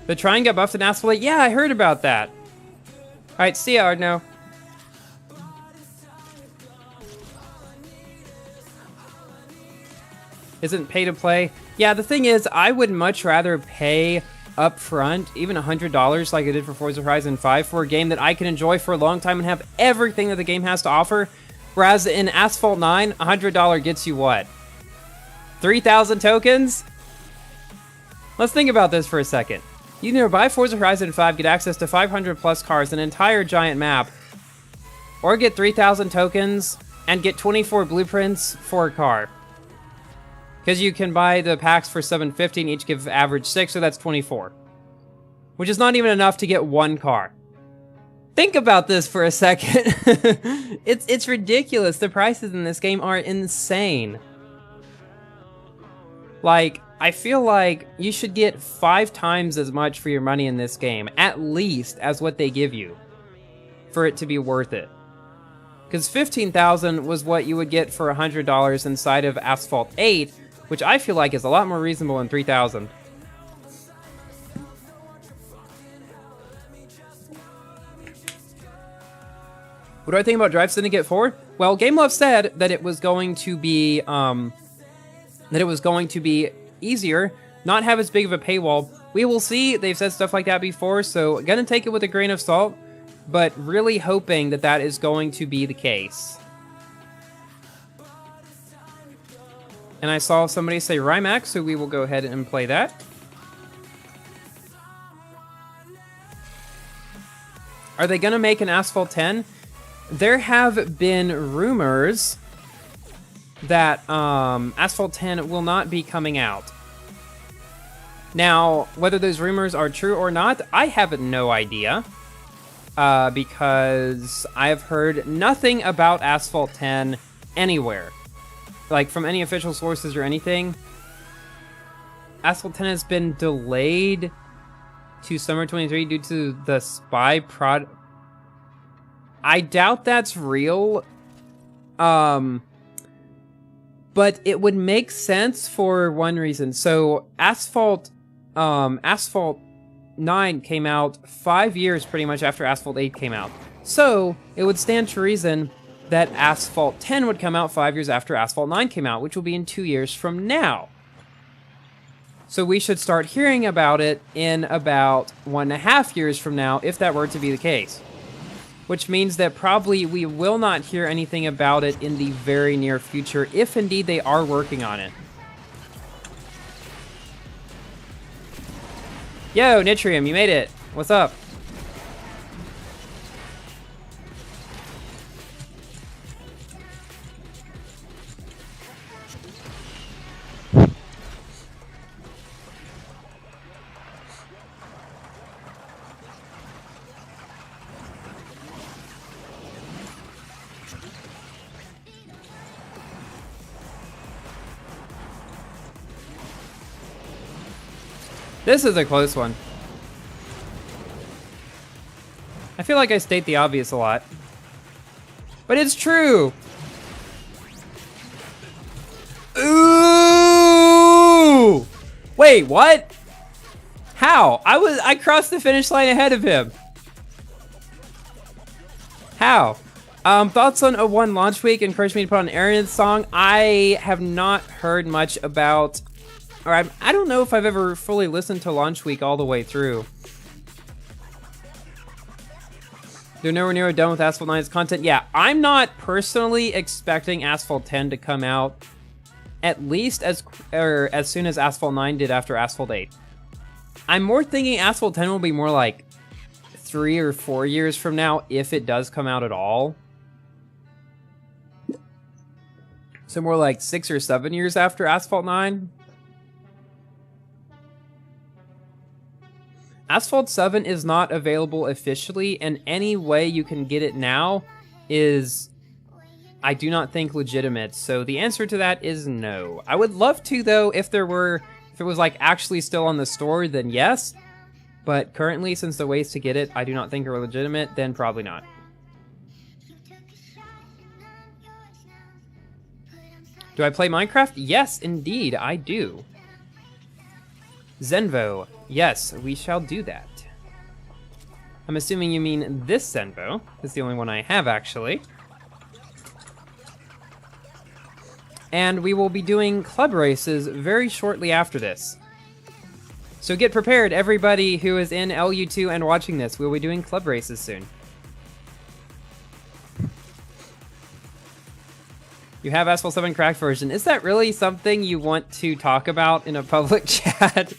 The Trine got buffed in Asphalt. Yeah, I heard about that. Alright, see ya, Ardno. Isn't pay to play? Yeah, the thing is, I would much rather pay up front, even $100 like I did for Forza Horizon 5, for a game that I can enjoy for a long time and have everything that the game has to offer. Whereas in Asphalt 9, $100 gets you what? 3,000 tokens? Let's think about this for a second. You can either buy Forza Horizon 5, get access to 500 plus cars, an entire giant map, or get 3,000 tokens and get 24 blueprints for a car. Because you can buy the packs for $7.50 and each give average 6, so that's 24. Which is not even enough to get one car. Think about this for a second. It's ridiculous. The prices in this game are insane. Like, I feel like you should get 5 times as much for your money in this game, at least, as what they give you, for it to be worth it. Because $15,000 was what you would get for $100 inside of Asphalt 8, which I feel like is a lot more reasonable than $3,000. What do I think about Drive Syndicate 4? Well, GameLove said that it was going to be easier, not have as big of a paywall. We will see. They've said stuff like that before, so gonna take it with a grain of salt, but really hoping that that is going to be the case. And I saw somebody say Rymax, so we will go ahead and play that. Are they gonna make an Asphalt 10? There have been rumors that Asphalt 10 will not be coming out. Now, whether those rumors are true or not, I have no idea. Because I have heard nothing about Asphalt 10 anywhere. Like, from any official sources or anything. Asphalt 10 has been delayed to summer 23 due to the spy prod. I doubt that's real. But it would make sense for one reason. So Asphalt 9 came out 5 years pretty much after Asphalt 8 came out. So it would stand to reason that Asphalt 10 would come out 5 years after Asphalt 9 came out, which will be in 2 years from now. So we should start hearing about it in about 1.5 years from now, if that were to be the case. Which means that probably we will not hear anything about it in the very near future, if indeed they are working on it. Yo, Nitrium, you made it. What's up? This is a close one. I feel like I state the obvious a lot. But it's true! Ooh! Wait, what? How? I crossed the finish line ahead of him. How? Thoughts on a one launch week? Encouraged me to put on Aaron's song. I have not heard much about, or I don't know if I've ever fully listened to launch week all the way through. They're nowhere near done with Asphalt 9's content. Yeah, I'm not personally expecting Asphalt 10 to come out at least as soon as Asphalt 9 did after Asphalt 8. I'm more thinking Asphalt 10 will be more like 3 or 4 years from now, if it does come out at all. So more like 6 or 7 years after Asphalt 9. Asphalt 7 is not available officially, and any way you can get it now is, I do not think, legitimate. So the answer to that is no. I would love to, though, if it was like actually still on the store, then yes. But currently, since the ways to get it I do not think are legitimate, then probably not. Do I play Minecraft? Yes, indeed, I do. Zenvo. Yes, we shall do that. I'm assuming you mean this Zenvo. It's the only one I have, actually. And we will be doing club races very shortly after this. So get prepared, everybody who is in LU2 and watching this. We'll be doing club races soon. You have Asphalt 7 cracked version. Is that really something you want to talk about in a public chat?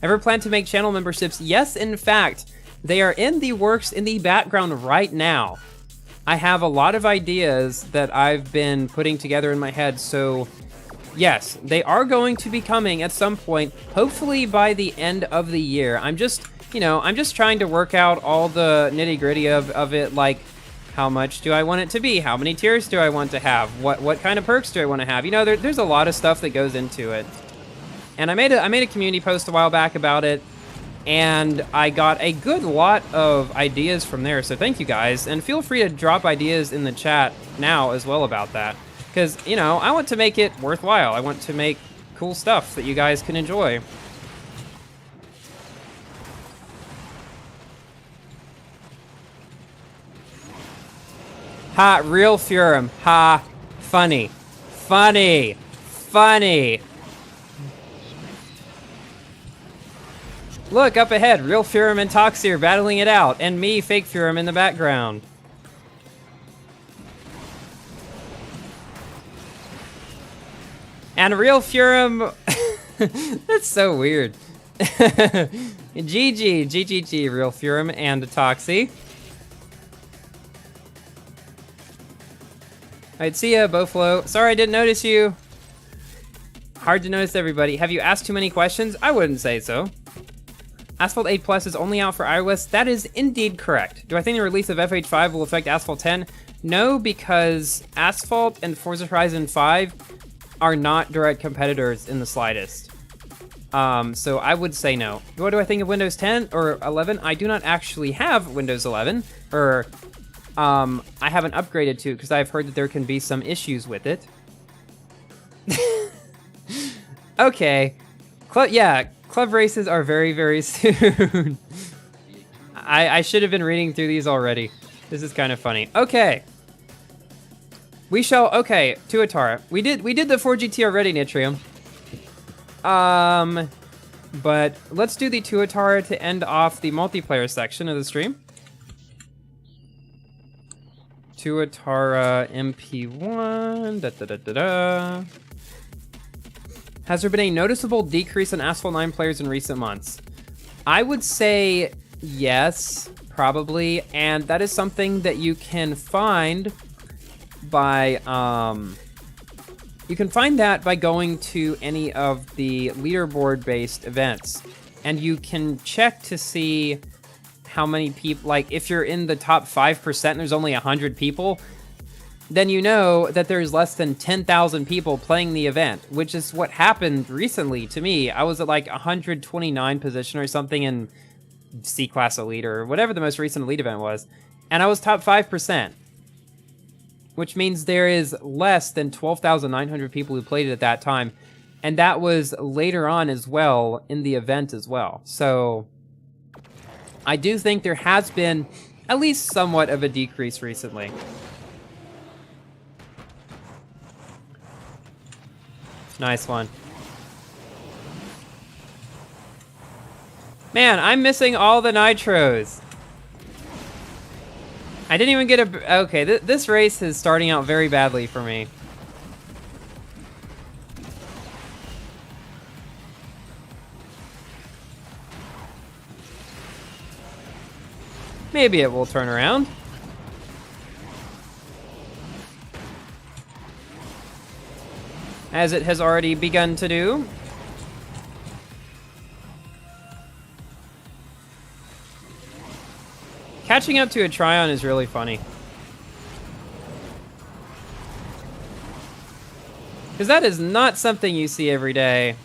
Ever plan to make channel memberships? Yes, in fact. They are in the works in the background right now. I have a lot of ideas that I've been putting together in my head, so yes, they are going to be coming at some point, hopefully by the end of the year. I'm just trying to work out all the nitty-gritty of it, like, how much do I want it to be? How many tiers do I want to have? What kind of perks do I want to have? You know, there's a lot of stuff that goes into it. And I made a community post a while back about it, and I got a good lot of ideas from there, so thank you guys. And feel free to drop ideas in the chat now as well about that. Because, you know, I want to make it worthwhile. I want to make cool stuff that you guys can enjoy. Ha, real Furum. Ha, funny. Funny. Funny. Look, up ahead, real Furum and Toxie are battling it out, and me, fake Furum, in the background. And real Furum... That's so weird. GG, real Furum and Toxie. Alright, see ya, Boflo. Sorry I didn't notice you. Hard to notice everybody. Have you asked too many questions? I wouldn't say so. Asphalt 8 Plus is only out for iOS. That is indeed correct. Do I think the release of FH5 will affect Asphalt 10? No, because Asphalt and Forza Horizon 5 are not direct competitors in the slightest. So I would say no. What do I think of Windows 10 or 11? I do not actually have Windows 11, or I haven't upgraded to, because I've heard that there can be some issues with it. Okay. Club races are very, very soon. I should have been reading through these already. This is kind of funny. Okay. Okay, Tuatara. We did the 4GT already, Nitrium. But let's do the Tuatara to end off the multiplayer section of the stream. Tuatara MP1, da-da-da-da-da. Has there been a noticeable decrease in Asphalt 9 players in recent months? I would say yes, probably, and that is something that you can find by, you can find that by going to any of the leaderboard-based events, and you can check to see how many people, like, if you're in the top 5% and there's only 100 people, then you know that there's less than 10,000 people playing the event, which is what happened recently to me. I was at like 129 position or something, and C-Class Elite or whatever the most recent Elite event was. And I was top 5%. Which means there is less than 12,900 people who played it at that time. And that was later on as well in the event as well. So I do think there has been at least somewhat of a decrease recently. Nice one. Man, I'm missing all the nitros. I didn't even get a... Okay, this race is starting out very badly for me. Maybe it will turn around. As it has already begun to do. Catching up to a Tryon is really funny. Because that is not something you see every day.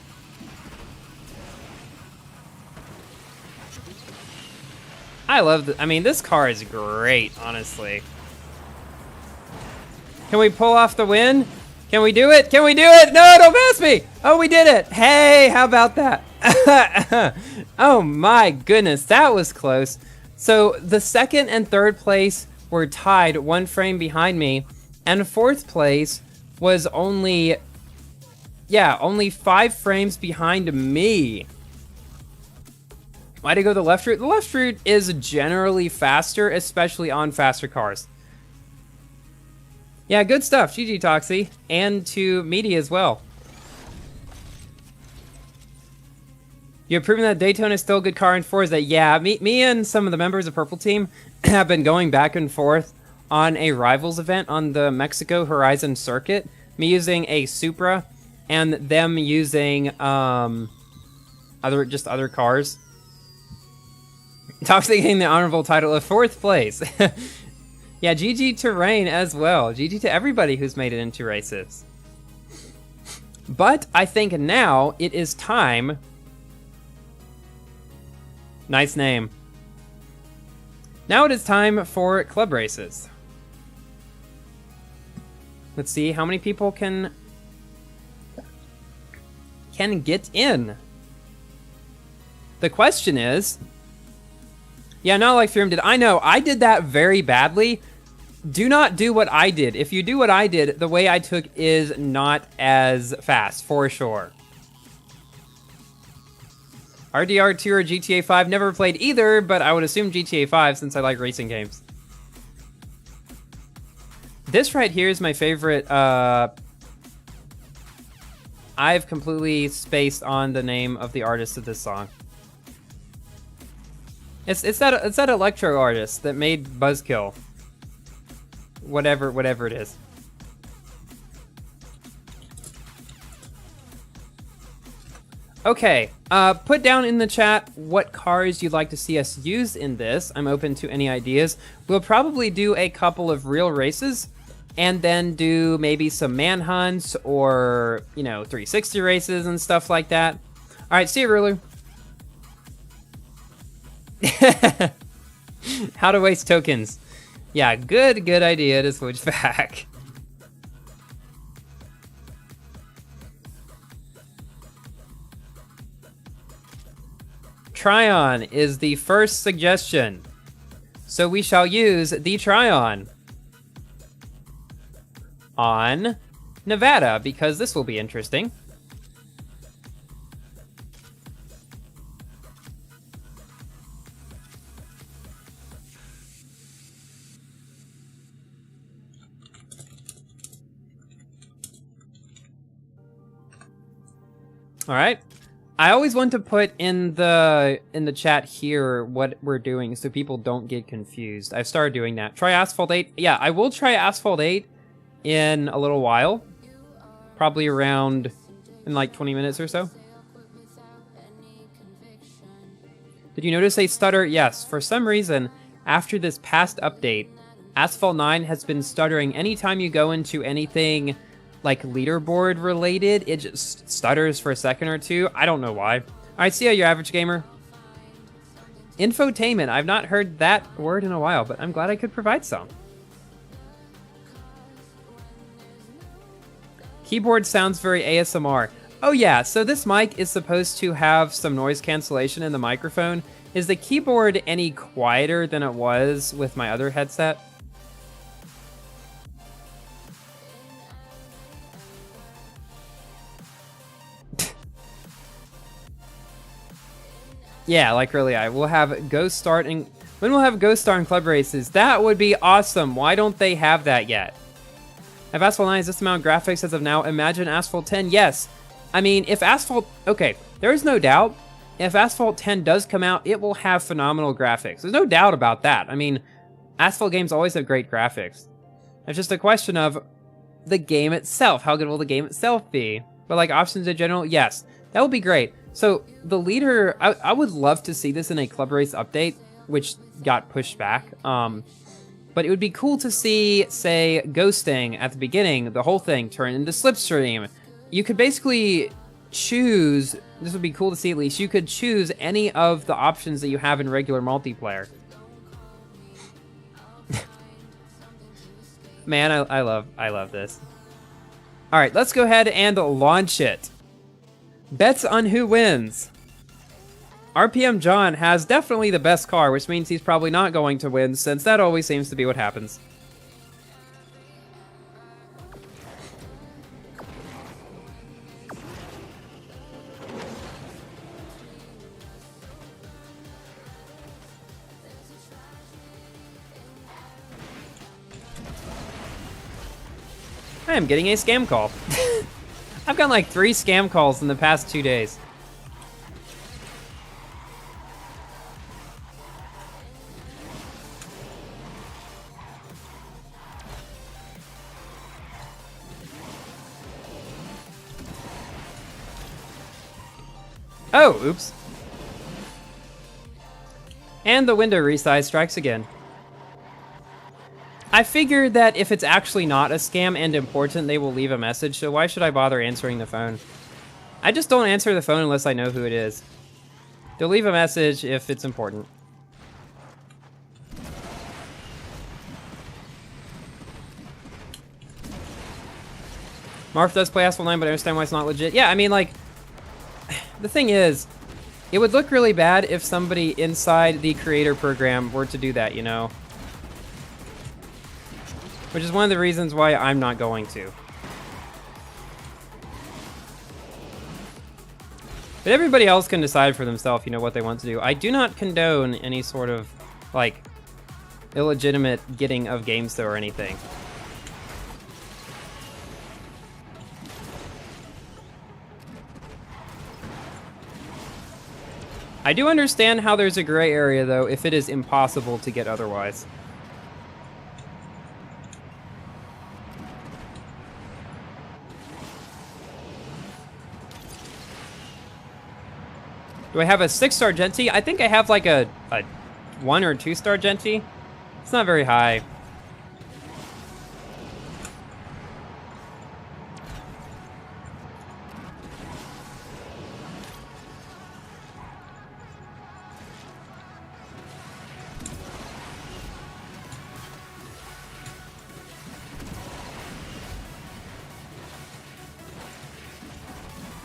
I love I mean, this car is great, honestly. Can we pull off the win? Can we do it? Can we do it? No, don't pass me! Oh, we did it! Hey, how about that? Oh my goodness, that was close. So the second and third place were tied 1 frame behind me, and fourth place was only 5 frames behind me. Why'd I go the left route? The left route is generally faster, especially on faster cars. Yeah, good stuff. GG, Toxie. And to Meaty as well. You're proving that Daytona is still a good car in Forza. Yeah, me and some of the members of Purple Team have been going back and forth on a Rivals event on the Mexico Horizon circuit. Me using a Supra, and them using other cars. Toxic getting the honorable title of 4th place. Yeah, GG to Rain as well. GG to everybody who's made it into races. But I think now it is time... Nice name. Now it is time for club races. Let's see how many people can get in. The question is... Yeah, not like Furum did. I know, I did that very badly. Do not do what I did. If you do what I did, the way I took is not as fast, for sure. RDR2 or GTA 5, never played either, but I would assume GTA 5 since I like racing games. This right here is my favorite. I've completely spaced on the name of the artist of this song. It's that electro artist that made Buzzkill. Whatever it is. Okay, put down in the chat what cars you'd like to see us use in this. I'm open to any ideas. We'll probably do a couple of real races, and then do maybe some manhunts or, 360 races and stuff like that. All right, see you, Ruler. How to waste tokens. Yeah, good idea to switch back. Tryon is the first suggestion. So we shall use the Tryon on Nevada, because this will be interesting. All right. I always want to put in the chat here what we're doing so people don't get confused. I've started doing that. Try Asphalt 8. Yeah, I will try Asphalt 8 in a little while. Probably around in like 20 minutes or so. Did you notice a stutter? Yes. For some reason, after this past update, Asphalt 9 has been stuttering anytime you go into anything like leaderboard related. It just stutters for a second or two. I don't know why. All right, see ya, your average gamer. Infotainment. I've not heard that word in a while, but I'm glad I could provide some. Keyboard sounds very ASMR. Oh yeah, so this mic is supposed to have some noise cancellation in the microphone. Is the keyboard any quieter than it was with my other headset? Yeah, like really, we'll have Ghost Start and when we'll have Ghost Star and Club Races, that would be awesome. Why don't they have that yet? Have Asphalt 9 is this amount of graphics as of now? Imagine Asphalt 10. Yes. I mean, if Asphalt... Okay, there is no doubt. If Asphalt 10 does come out, it will have phenomenal graphics. There's no doubt about that. I mean, Asphalt games always have great graphics. It's just a question of the game itself. How good will the game itself be? But like options in general, yes. That would be great. So the leader... I would love to see this in a Club Race update, which got pushed back. But it would be cool to see, say, ghosting at the beginning, the whole thing turn into Slipstream. You could basically choose, this would be cool to see at least, you could choose any of the options that you have in regular multiplayer. Man, I love this. All right, let's go ahead and launch it. Bets on who wins. RPM John has definitely the best car, which means he's probably not going to win, since that always seems to be what happens. I am getting a scam call. I've gotten like 3 scam calls in the past 2 days. Oh, oops. And the window resize strikes again. I figured that if it's actually not a scam and important, they will leave a message, so why should I bother answering the phone? I just don't answer the phone unless I know who it is. They'll leave a message if it's important. Marv does play Asphalt 9, but I understand why it's not legit. Yeah, I mean, like, the thing is, it would look really bad if somebody inside the creator program were to do that, you know? Which is one of the reasons why I'm not going to. But everybody else can decide for themselves, you know, what they want to do. I do not condone any sort of, like, illegitimate getting of games, though, or anything. I do understand how there's a gray area, though, if it is impossible to get otherwise. Do I have a 6-star Genti? I think I have like a 1 or 2-star Genti. It's not very high.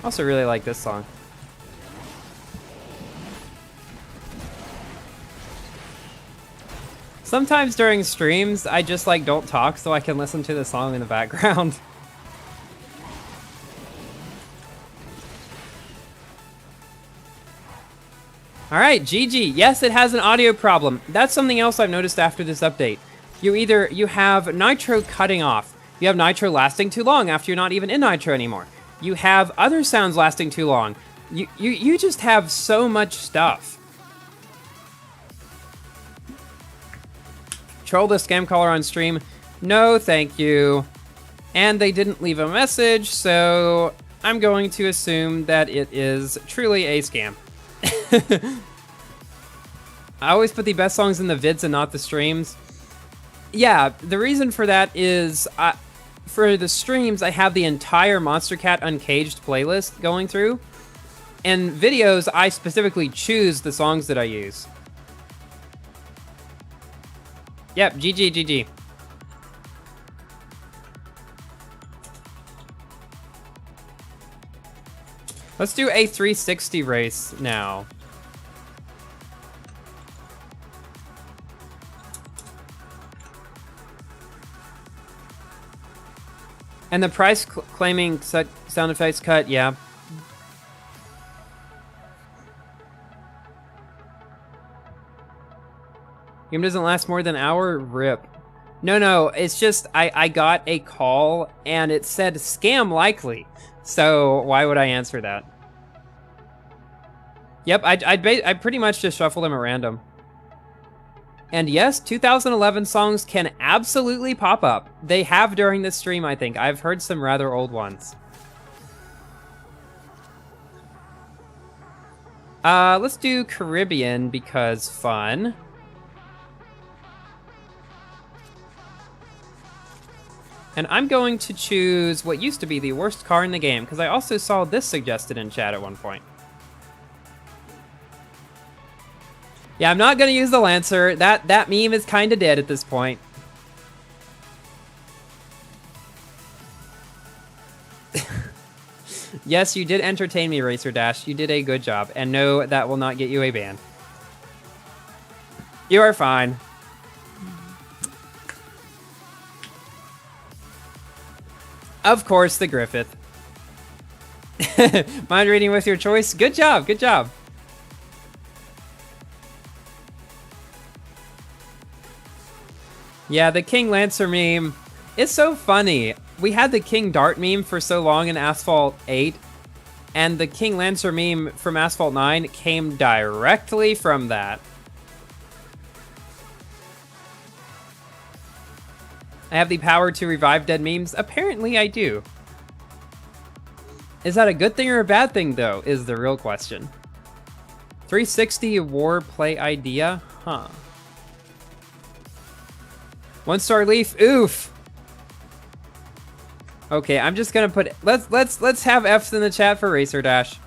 I also really like this song. Sometimes during streams, I just like don't talk so I can listen to the song in the background. Alright, GG. Yes, it has an audio problem. That's something else I've noticed after this update. You have Nitro cutting off. You have Nitro lasting too long after you're not even in Nitro anymore. You have other sounds lasting too long. You just have so much stuff. Troll the scam caller on stream. No, thank you. And they didn't leave a message, so I'm going to assume that it is truly a scam. I always put the best songs in the vids and not the streams. Yeah, the reason for that is for the streams, I have the entire Monster Cat Uncaged playlist going through. And videos, I specifically choose the songs that I use. Yep, GG, GG. Let's do a 360 race now. And the price claiming sound effects cut, yeah. Game doesn't last more than an hour? Rip. No, it's just I got a call and it said scam likely. So why would I answer that? Yep, I pretty much just shuffled them at random. And yes, 2011 songs can absolutely pop up. They have during this stream, I think. I've heard some rather old ones. Let's do Caribbean because fun. And I'm going to choose what used to be the worst car in the game, because I also saw this suggested in chat at one point. Yeah, I'm not going to use the Lancer. That meme is kind of dead at this point. Yes, you did entertain me, Racer Dash. You did a good job. And no, that will not get you a ban. You are fine. Of course, the Griffith. Mind reading with your choice? Good job, good job. Yeah, the King Lancer meme is so funny. We had the King Dart meme for so long in Asphalt 8, and the King Lancer meme from Asphalt 9 came directly from that. I have the power to revive dead memes? Apparently I do. Is that a good thing or a bad thing, though, is the real question. 360 war play idea? Huh. 1-star leaf? Oof! Okay, I'm just gonna put... Let's have F's in the chat for Racer Dash.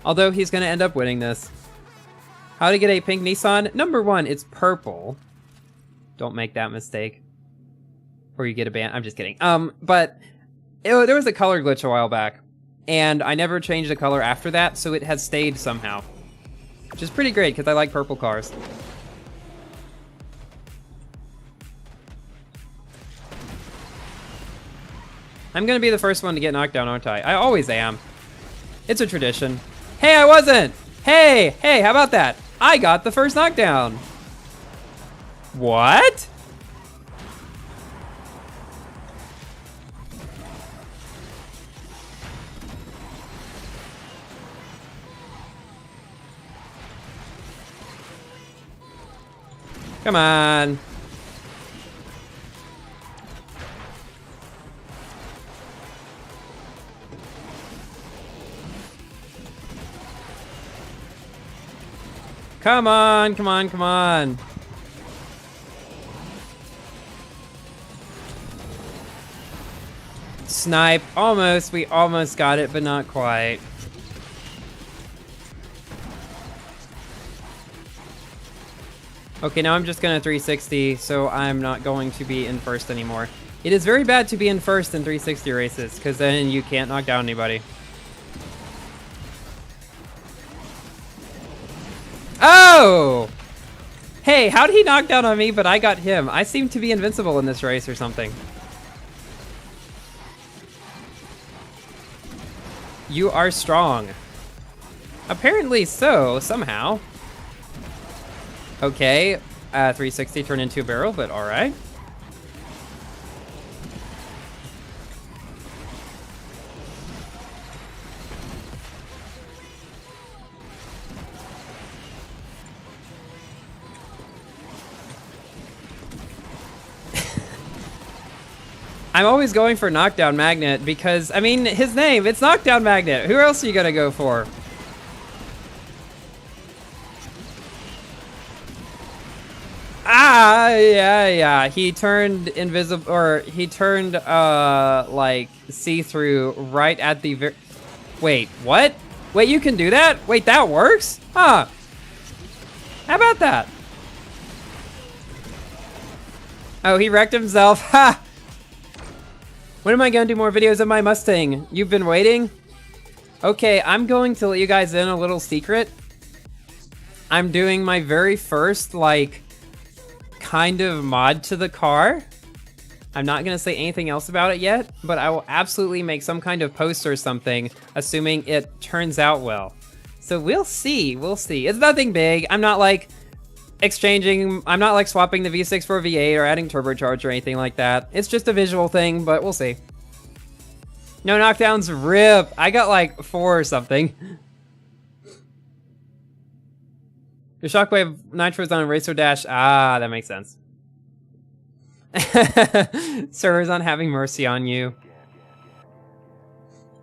Although he's gonna end up winning this. How to get a pink Nissan? Number 1, it's purple. Don't make that mistake. Or you get a ban. I'm just kidding. But there was a color glitch a while back. And I never changed the color after that, so it has stayed somehow. Which is pretty great, because I like purple cars. I'm gonna be the first one to get knocked down, aren't I? I always am. It's a tradition. Hey, I wasn't! Hey, how about that? I got the first knockdown. What? Come on. Come on, come on, come on. Snipe. Almost. We almost got it, but not quite. Okay, now I'm just gonna 360, so I'm not going to be in first anymore. It is very bad to be in first in 360 races, because then you can't knock down anybody. Oh! Hey, how did he knock down on me, but I got him? I seem to be invincible in this race or something. You are strong. Apparently so, somehow. Okay, 360 turned into a barrel, but alright. I'm always going for Knockdown Magnet because, I mean, his name, it's Knockdown Magnet. Who else are you gonna go for? Ah, yeah. He turned invisible, or he turned, like, see-through right at the Wait, what? Wait, you can do that? Wait, that works? Huh. How about that? Oh, he wrecked himself. Ha! When am I gonna do more videos of my Mustang? You've been waiting? Okay, I'm going to let you guys in a little secret. I'm doing my very first, like, kind of mod to the car. I'm not gonna say anything else about it yet, but I will absolutely make some kind of post or something, assuming it turns out well. So we'll see, we'll see. It's nothing big. I'm not like I'm not like swapping the V6 for a V8 or adding turbocharge or anything like that. It's just a visual thing, but we'll see. No knockdowns, rip. I got like 4 or something. Your Shockwave Nitro's on Racer Dash. Ah, that makes sense. Server's on having mercy on you.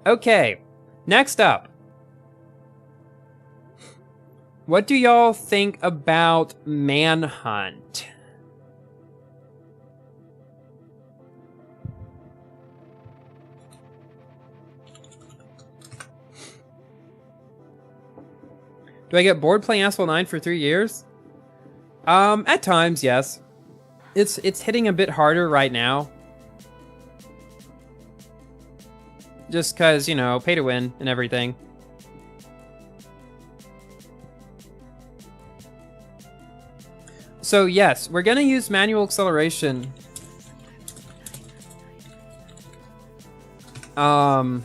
Okay, next up. What do y'all think about Manhunt? Do I get bored playing Asphalt 9 for 3 years? At times, yes. It's hitting a bit harder right now. Just cause, you know, pay to win and everything. So yes, we're gonna use manual acceleration. The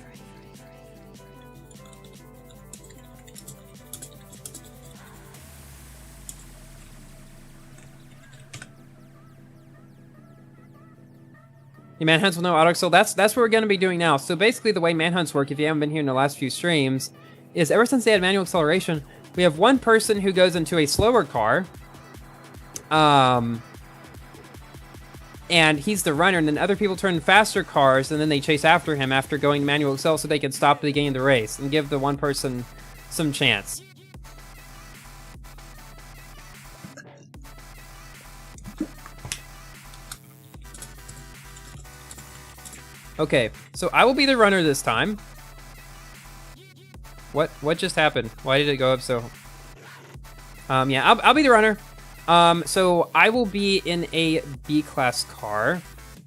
manhunts will know auto accel. That's what we're gonna be doing now. So basically the way manhunts work, if you haven't been here in the last few streams, is ever since they had manual acceleration, we have one person who goes into a slower car. And he's the runner, and then other people turn in faster cars, and then they chase after him after going manual accel so they can stop the beginning of the race and give the one person some chance. Okay, so I will be the runner this time. What just happened? Why did it go up so? Yeah, I'll be the runner. So I will be in a B-class car.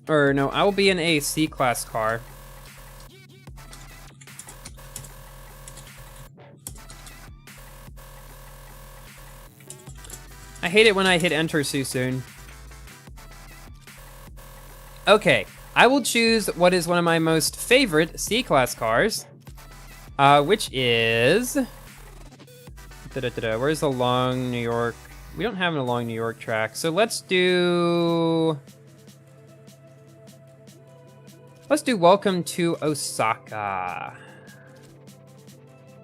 Or no, I will be in a C-class car. I hate it when I hit enter too soon. Okay, I will choose what is one of my most favorite C-class cars, which is... Where's the long New York? We don't have a long New York track, so let's do Welcome to Osaka.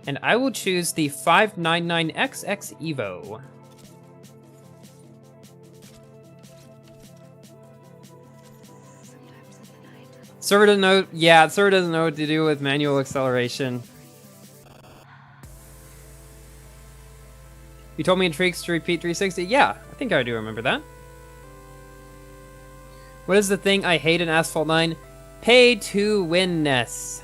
And I will choose the 599XX Evo. Server doesn't know, yeah, server doesn't know what to do with manual acceleration. You told me in Tricks to repeat 360? Yeah, I think I do remember that. What is the thing I hate in Asphalt 9? Pay to winness.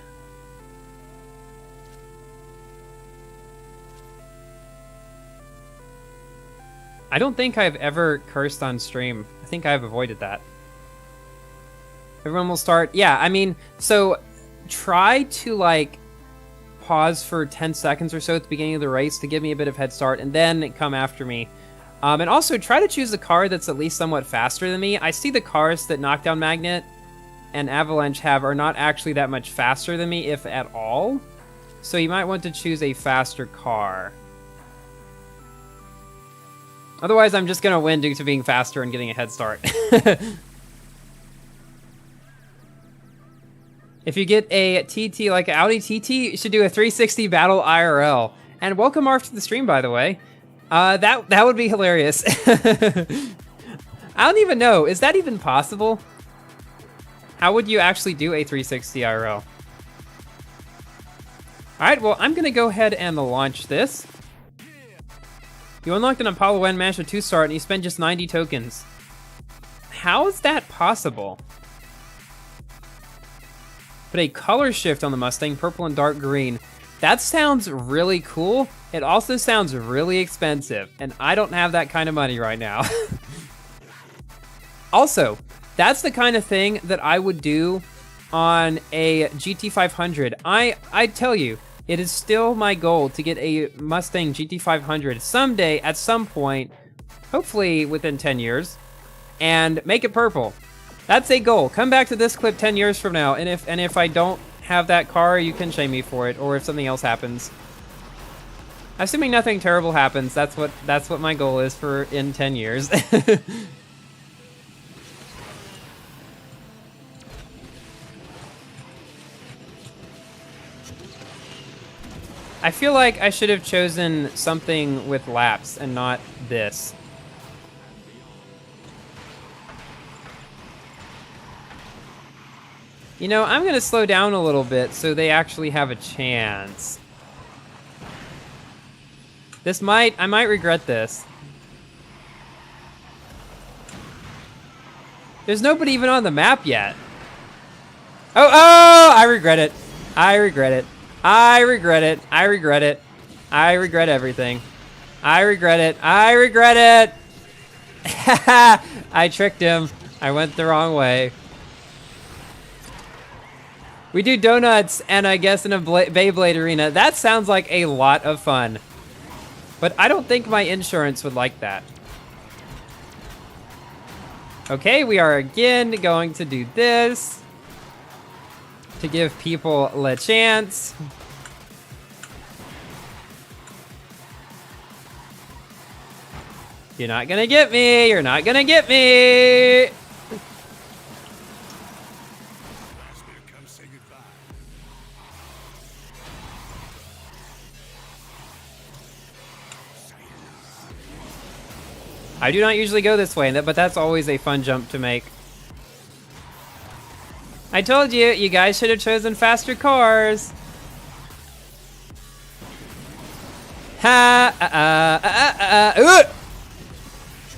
I don't think I've ever cursed on stream. I think I've avoided that. Everyone will start. Yeah, I mean, so try to like pause for 10 seconds or so at the beginning of the race to give me a bit of head start, and then come after me. And also try to choose a car that's at least somewhat faster than me. I see the cars that Knockdown Magnet and Avalanche have are not actually that much faster than me, if at all. So you might want to choose a faster car. Otherwise, I'm just going to win due to being faster and getting a head start. If you get a TT like an Audi TT, you should do a 360 battle IRL. And welcome Marv to the stream, by the way. That would be hilarious. I don't even know. Is that even possible? How would you actually do a 360 IRL? Alright, well, I'm going to go ahead and launch this. You unlocked an Apollo N, managed a 2-star, and you spent just 90 tokens. How is that possible? Put a color shift on the Mustang, purple and dark green. That sounds really cool. It also sounds really expensive, and I don't have that kind of money right now. Also, That's the kind of thing that I would do on a GT500. I tell you, it is still my goal to get a Mustang GT500 someday at some point, hopefully within 10 years, and make it purple. That's a goal. Come back to this clip 10 years from now, and if I don't have that car, you can shame me for it, or if something else happens. Assuming nothing terrible happens, that's what my goal is for in 10 years. I feel like I should have chosen something with laps and not this. You know, I'm gonna slow down a little bit so they actually have a chance. I might regret this. There's nobody even on the map yet. Oh, I regret it. I regret it. I regret it. I regret it. I regret everything. I regret it. I regret it. I tricked him. I went the wrong way. We do donuts and I guess in a Beyblade arena. That sounds like a lot of fun. But I don't think my insurance would like that. Okay, we are again going to do this to give people a chance. You're not gonna get me. You're not gonna get me. I do not usually go this way, but that's always a fun jump to make. I told you, you guys should have chosen faster cars.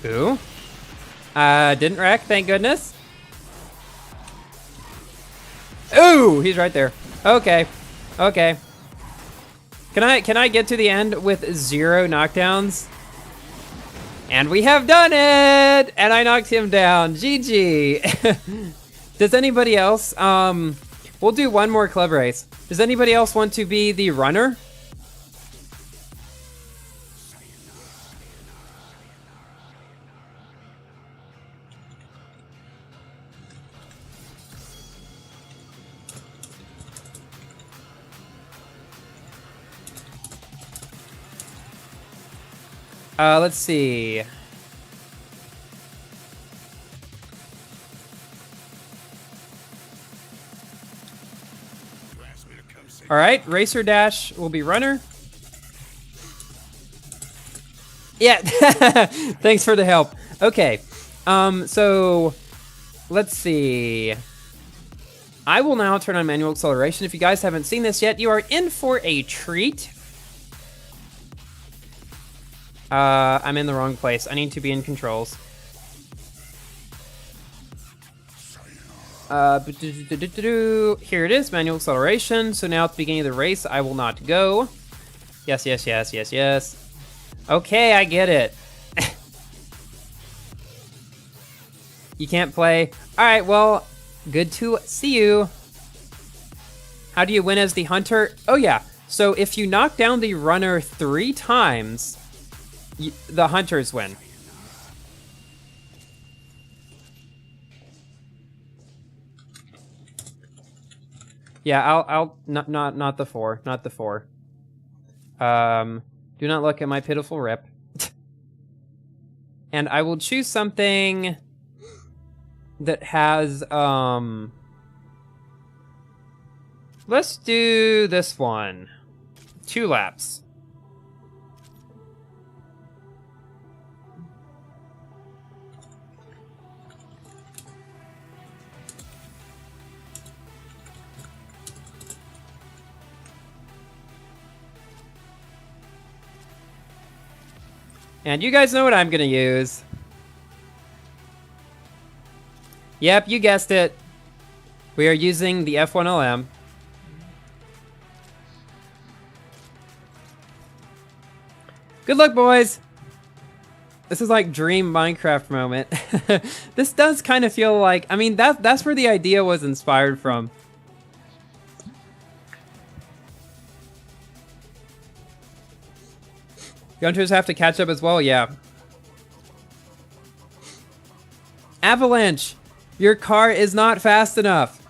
Ooh. Didn't wreck, thank goodness. Ooh, he's right there. Okay. Okay. Can I get to the end with 0 knockdowns? And we have done it! And I knocked him down. GG. Does anybody else, we'll do one more club race. Does anybody else want to be the runner? Let's see. All right, Racer Dash will be runner. Yeah, thanks for the help. Okay, so let's see. I will now turn on manual acceleration. If you guys haven't seen this yet, you are in for a treat. I'm in the wrong place. I need to be in controls. Here it is, manual acceleration. So now at the beginning of the race, I will not go. Yes, yes, yes, yes, yes. Okay, I get it. You can't play. All right, well, good to see you. How do you win as the hunter? Oh yeah, so if you knock down the runner 3 times, the hunters win. Yeah, I'll not the 4, not the 4. Do not look at my pitiful rip. And I will choose something that has let's do this one. 2 laps. And you guys know what I'm gonna use. Yep, you guessed it. We are using the F1LM. Good luck, boys. This is like dream Minecraft moment. This does kind of feel like, I mean, that's where the idea was inspired from. Gunters have to catch up as well, yeah. Avalanche, your car is not fast enough.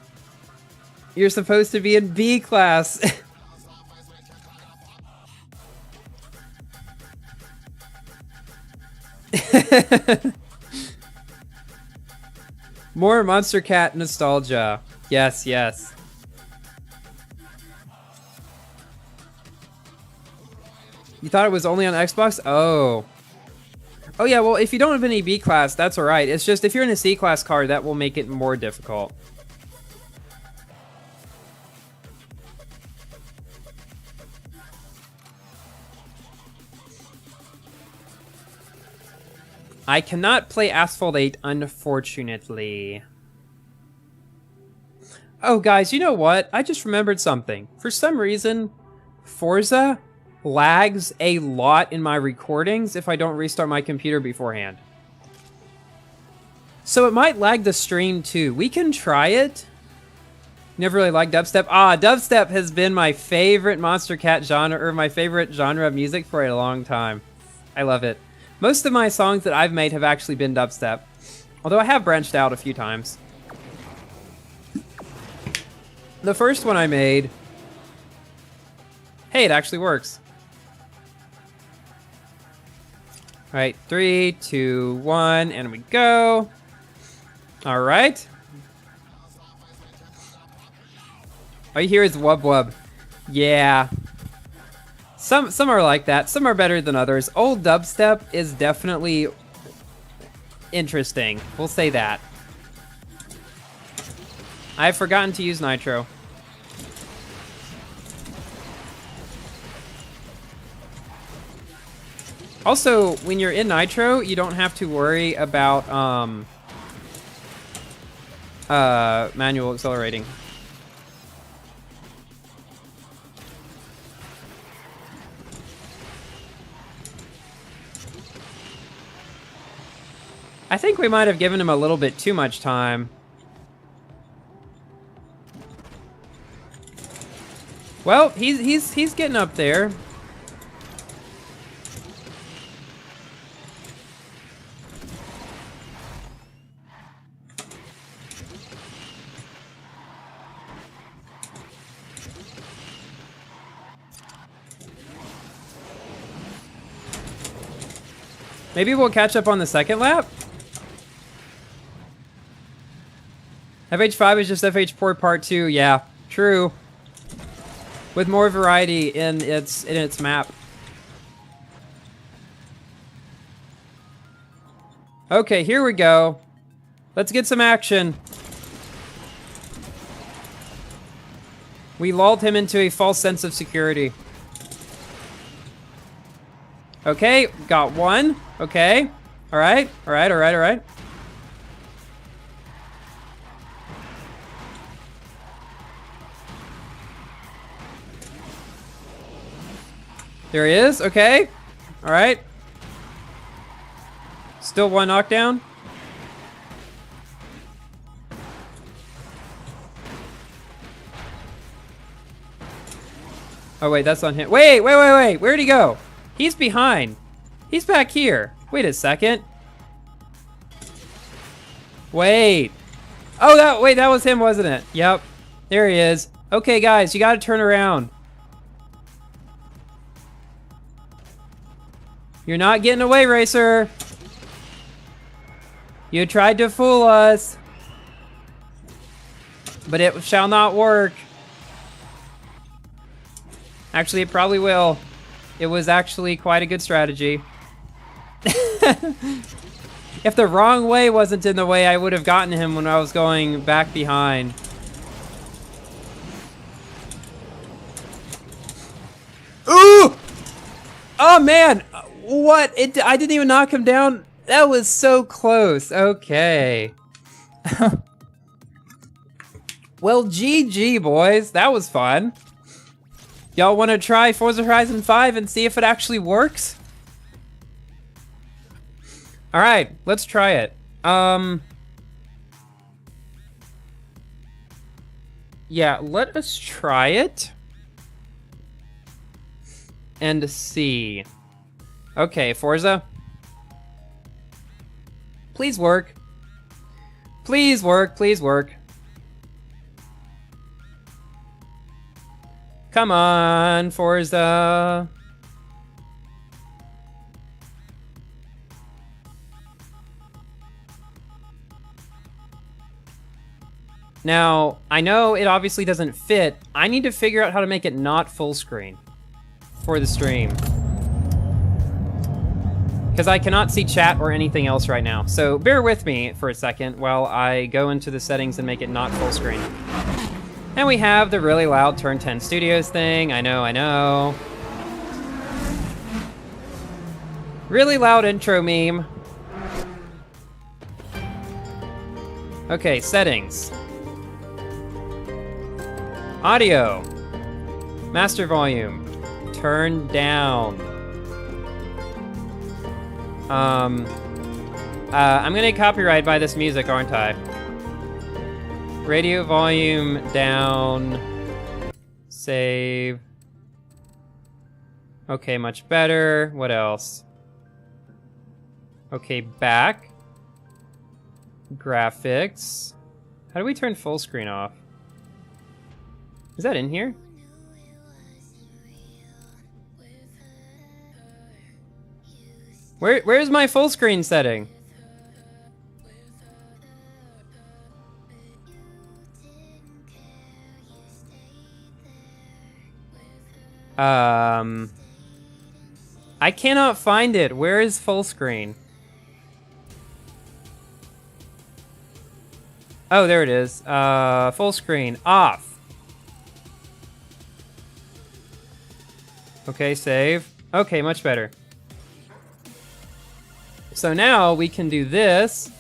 You're supposed to be in B class. More Monster Cat nostalgia. Yes, yes. You thought it was only on Xbox? Oh. Oh yeah, well, if you don't have any B class, that's alright. It's just if you're in a C class car, that will make it more difficult. I cannot play Asphalt 8, unfortunately. Oh, guys, you know what? I just remembered something. For some reason, Forza lags a lot in my recordings if I don't restart my computer beforehand. So it might lag the stream, too. We can try it. Never really liked dubstep. Ah, dubstep has been my favorite Monster Cat genre, or my favorite genre of music for a long time. I love it. Most of my songs that I've made have actually been dubstep, although I have branched out a few times. The first one I made... Hey, it actually works. Alright, 3, 2, 1, and we go. Alright. All you hear is wub wub. Yeah. Some are like that. Some are better than others. Old dubstep is definitely interesting. We'll say that. I've forgotten to use nitro. Also, when you're in nitro, you don't have to worry about manual accelerating. I think we might have given him a little bit too much time. Well, he's getting up there. Maybe we'll catch up on the second lap? FH5 is just FH4 Part 2, yeah, true. With more variety in its map. Okay, here we go. Let's get some action. We lulled him into a false sense of security. Okay, got one. Okay. Alright, alright, alright, alright. There he is. Okay. All right. Still one knockdown. Oh, wait. That's on him. Wait. Where'd he go? He's behind. He's back here. Wait a second. Wait. Oh, wait. That was him, wasn't it? Yep. There he is. Okay, guys. You got to turn around. You're not getting away, racer. You tried to fool us. But it shall not work. Actually, it probably will. It was actually quite a good strategy. If the wrong way wasn't in the way, I would have gotten him when I was going back behind. Ooh! Oh, man! What? I didn't even knock him down? That was so close. Okay. Well, GG, boys. That was fun. Y'all want to try Forza Horizon 5 and see if it actually works? Alright, let's try it. Yeah, let us try it. And see. Okay, Forza. Please work. Please work, please work. Come on, Forza. Now, I know it obviously doesn't fit. I need to figure out how to make it not full screen for the stream. Because I cannot see chat or anything else right now. So bear with me for a second while I go into the settings and make it not full screen. And we have the really loud Turn 10 Studios thing. I know. Really loud intro meme. Okay, settings. Audio. Master volume. Turn down. I'm gonna get copyrighted by this music, aren't I? Radio volume down. Save. Okay, much better. What else? Okay, back. Graphics. How do we turn full screen off? Is that in here? Where's my full screen setting? I cannot find it. Where is full screen? Oh, there it is. Full screen off. Okay, save. Okay, much better. So now we can do this.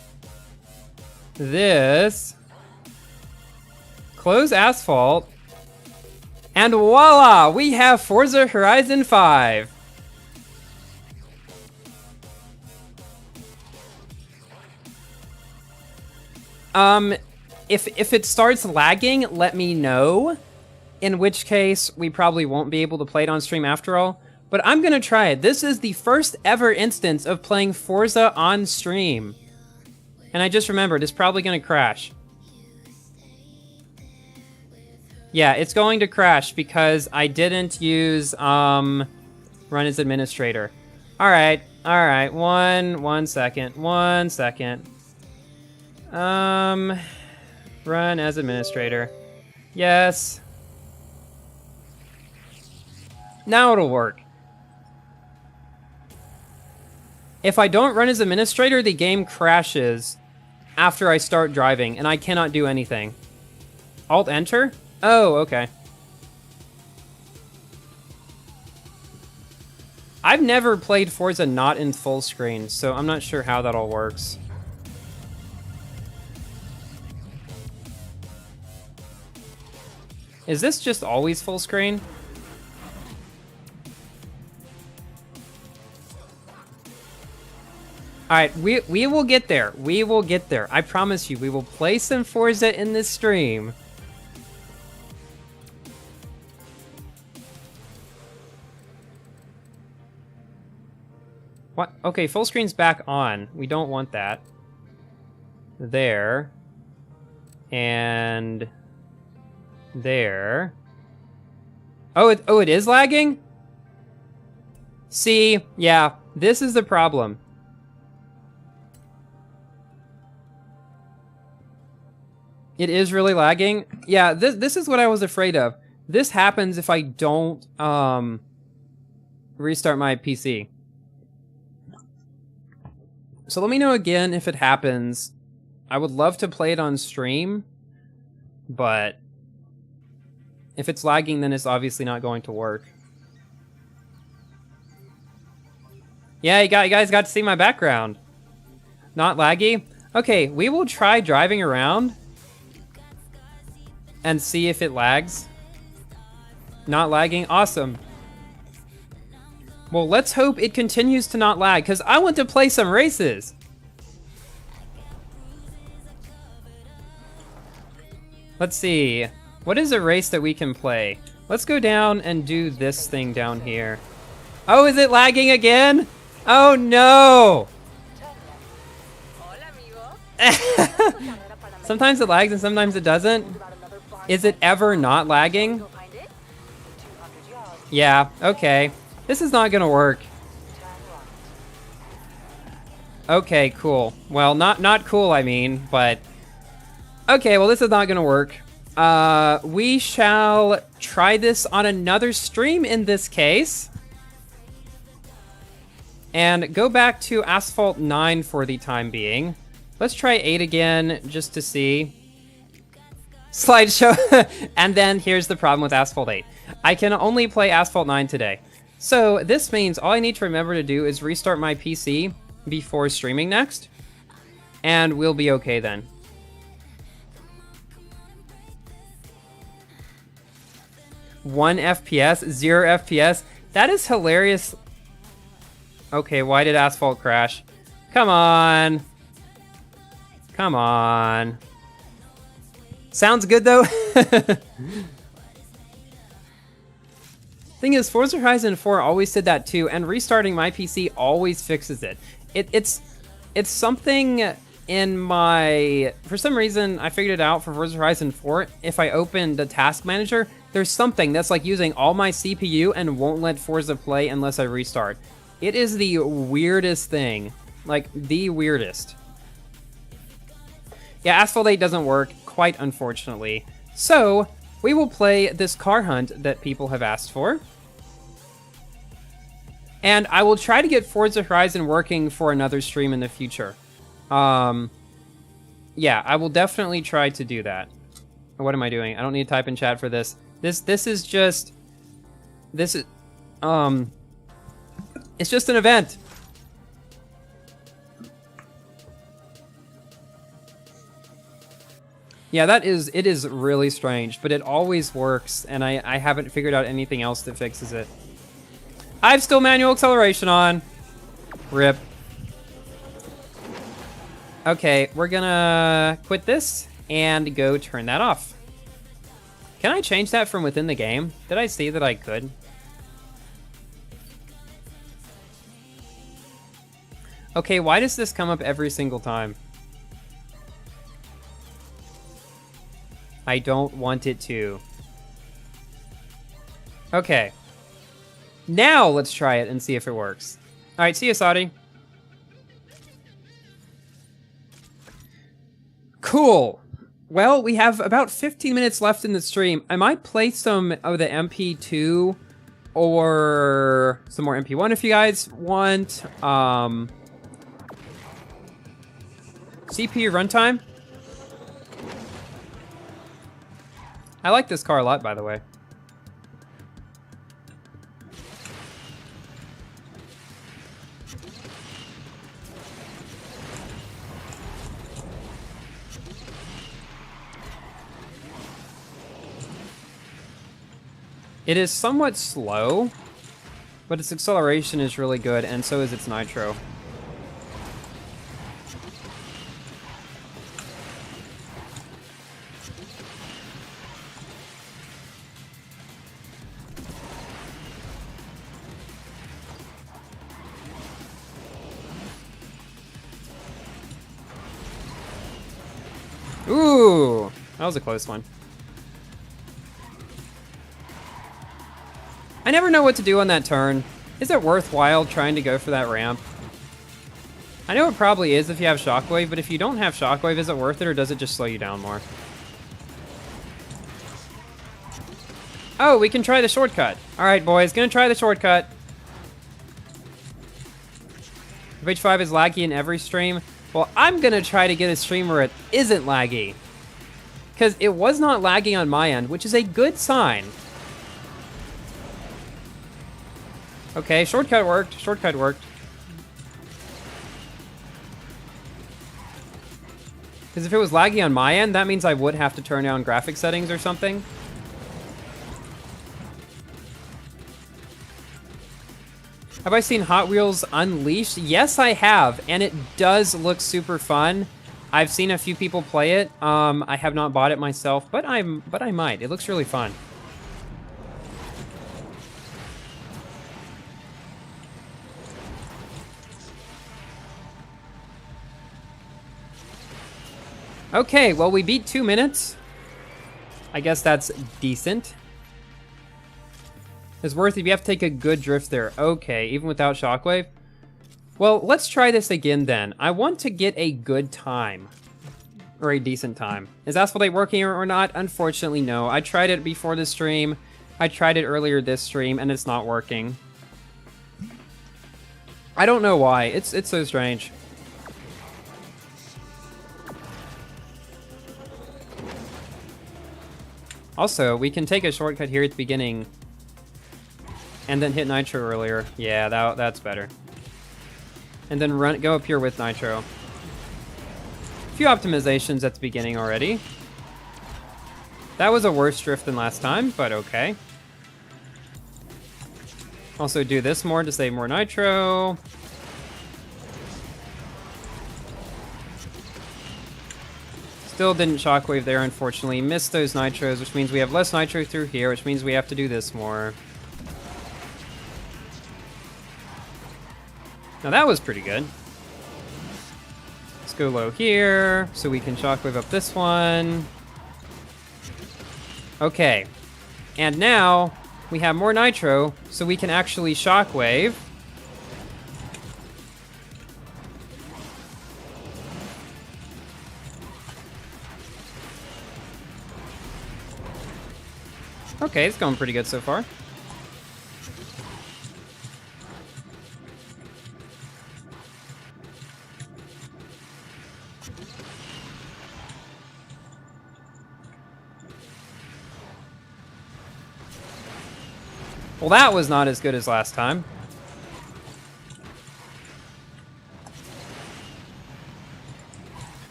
This. Close Asphalt. And voila! We have Forza Horizon 5. If it starts lagging, let me know. In which case, we probably won't be able to play it on stream after all. But I'm gonna try it. This is the first ever instance of playing Forza on stream. And I just remembered, it's probably gonna crash. Yeah, it's going to crash because I didn't use, run as administrator. Alright. One second. Run as administrator. Yes. Now it'll work. If I don't run as administrator, the game crashes after I start driving, and I cannot do anything. Alt-Enter? Oh, okay. I've never played Forza not in full screen, so I'm not sure how that all works. Is this just always full screen? Alright, we will get there. We will get there. I promise you, we will play some Forza in this stream. What? Okay, full screen's back on. We don't want that. There. And... there. Oh, it is lagging? See, yeah, this is the problem. It is really lagging. Yeah, this is what I was afraid of. This happens if I don't restart my PC. So let me know again if it happens. I would love to play it on stream, but if it's lagging, then it's obviously not going to work. Yeah, you guys got to see my background. Not laggy? Okay, we will try driving around and see if it lags. Not lagging? Awesome. Well, let's hope it continues to not lag, because I want to play some races. Let's see. What is a race that we can play? Let's go down and do this thing down here. Oh, is it lagging again? Oh, no! Sometimes it lags and sometimes it doesn't. Is it ever not lagging? Yeah, okay. This is not gonna work. Okay, cool. Well, not cool, I mean, but... Okay, well, this is not gonna work. We shall try this on another stream in this case. And go back to Asphalt 9 for the time being. Let's try 8 again, just to see. Slideshow. And then here's the problem with Asphalt 8. I can only play Asphalt 9 today. So this means all I need to remember to do is restart my PC before streaming next. And we'll be okay then. One FPS, 0 FPS. That is hilarious. Okay, why did Asphalt crash? Come on. Come on. Sounds good though. Thing is, Forza Horizon 4 always did that too, and restarting my PC always fixes it. It's something in my... For some reason, I figured it out for Forza Horizon 4. If I open the task manager, there's something that's like using all my CPU and won't let Forza play unless I restart. It is the weirdest thing. Like, the weirdest. Yeah, Asphalt 8 doesn't work, quite unfortunately. So, we will play this car hunt that people have asked for. And I will try to get Forza Horizon working for another stream in the future. Yeah, I will definitely try to do that. What am I doing? I don't need to type in chat for this. This is just... This is... It's just an event. Yeah, it is really strange, but it always works, and I haven't figured out anything else that fixes it. I've still manual acceleration on. RIP. Okay, we're gonna quit this and go turn that off. Can I change that from within the game? Did I see that I could? Okay, why does this come up every single time? I don't want it to. Okay. Now let's try it and see if it works. Alright, see you, Saudi. Cool. Well, we have about 15 minutes left in the stream. I might play some of the MP2 or some more MP1 if you guys want. CPU runtime. I like this car a lot, by the way. It is somewhat slow, but its acceleration is really good, and so is its nitro. Ooh, that was a close one. I never know what to do on that turn. Is it worthwhile trying to go for that ramp? I know it probably is if you have Shockwave, but if you don't have Shockwave, is it worth it or does it just slow you down more? Oh, we can try the shortcut. Alright, boys, gonna try the shortcut. If H5 is laggy in every stream, well, I'm gonna try to get a stream where it isn't laggy. Because it was not laggy on my end, which is a good sign. Okay, shortcut worked. Shortcut worked. Because if it was laggy on my end, that means I would have to turn down graphic settings or something. Have I seen Hot Wheels Unleashed? Yes, I have, and it does look super fun. I've seen a few people play it. I have not bought it myself, but I might. It looks really fun. Okay, well, we beat 2 minutes. I guess that's decent. It's worth it if you have to take a good drift there. Okay, even without shockwave. Well, let's try this again then. I want to get a good time. Or a decent time. Is Asphalt 8 working or not? Unfortunately, no. I tried it before the stream. I tried it earlier this stream, and it's not working. I don't know why. It's so strange. Also, we can take a shortcut here at the beginning and then hit nitro earlier. Yeah, that's better. And then go up here with nitro. A few optimizations at the beginning already. That was a worse drift than last time, but okay. Also do this more to save more nitro. Still didn't shockwave there, unfortunately. Missed those nitros, which means we have less nitro through here, which means we have to do this more. Now that was pretty good. Let's go low here, so we can shockwave up this one. Okay. And now, we have more nitro, so we can actually shockwave. Okay, it's going pretty good so far. Well, that was not as good as last time.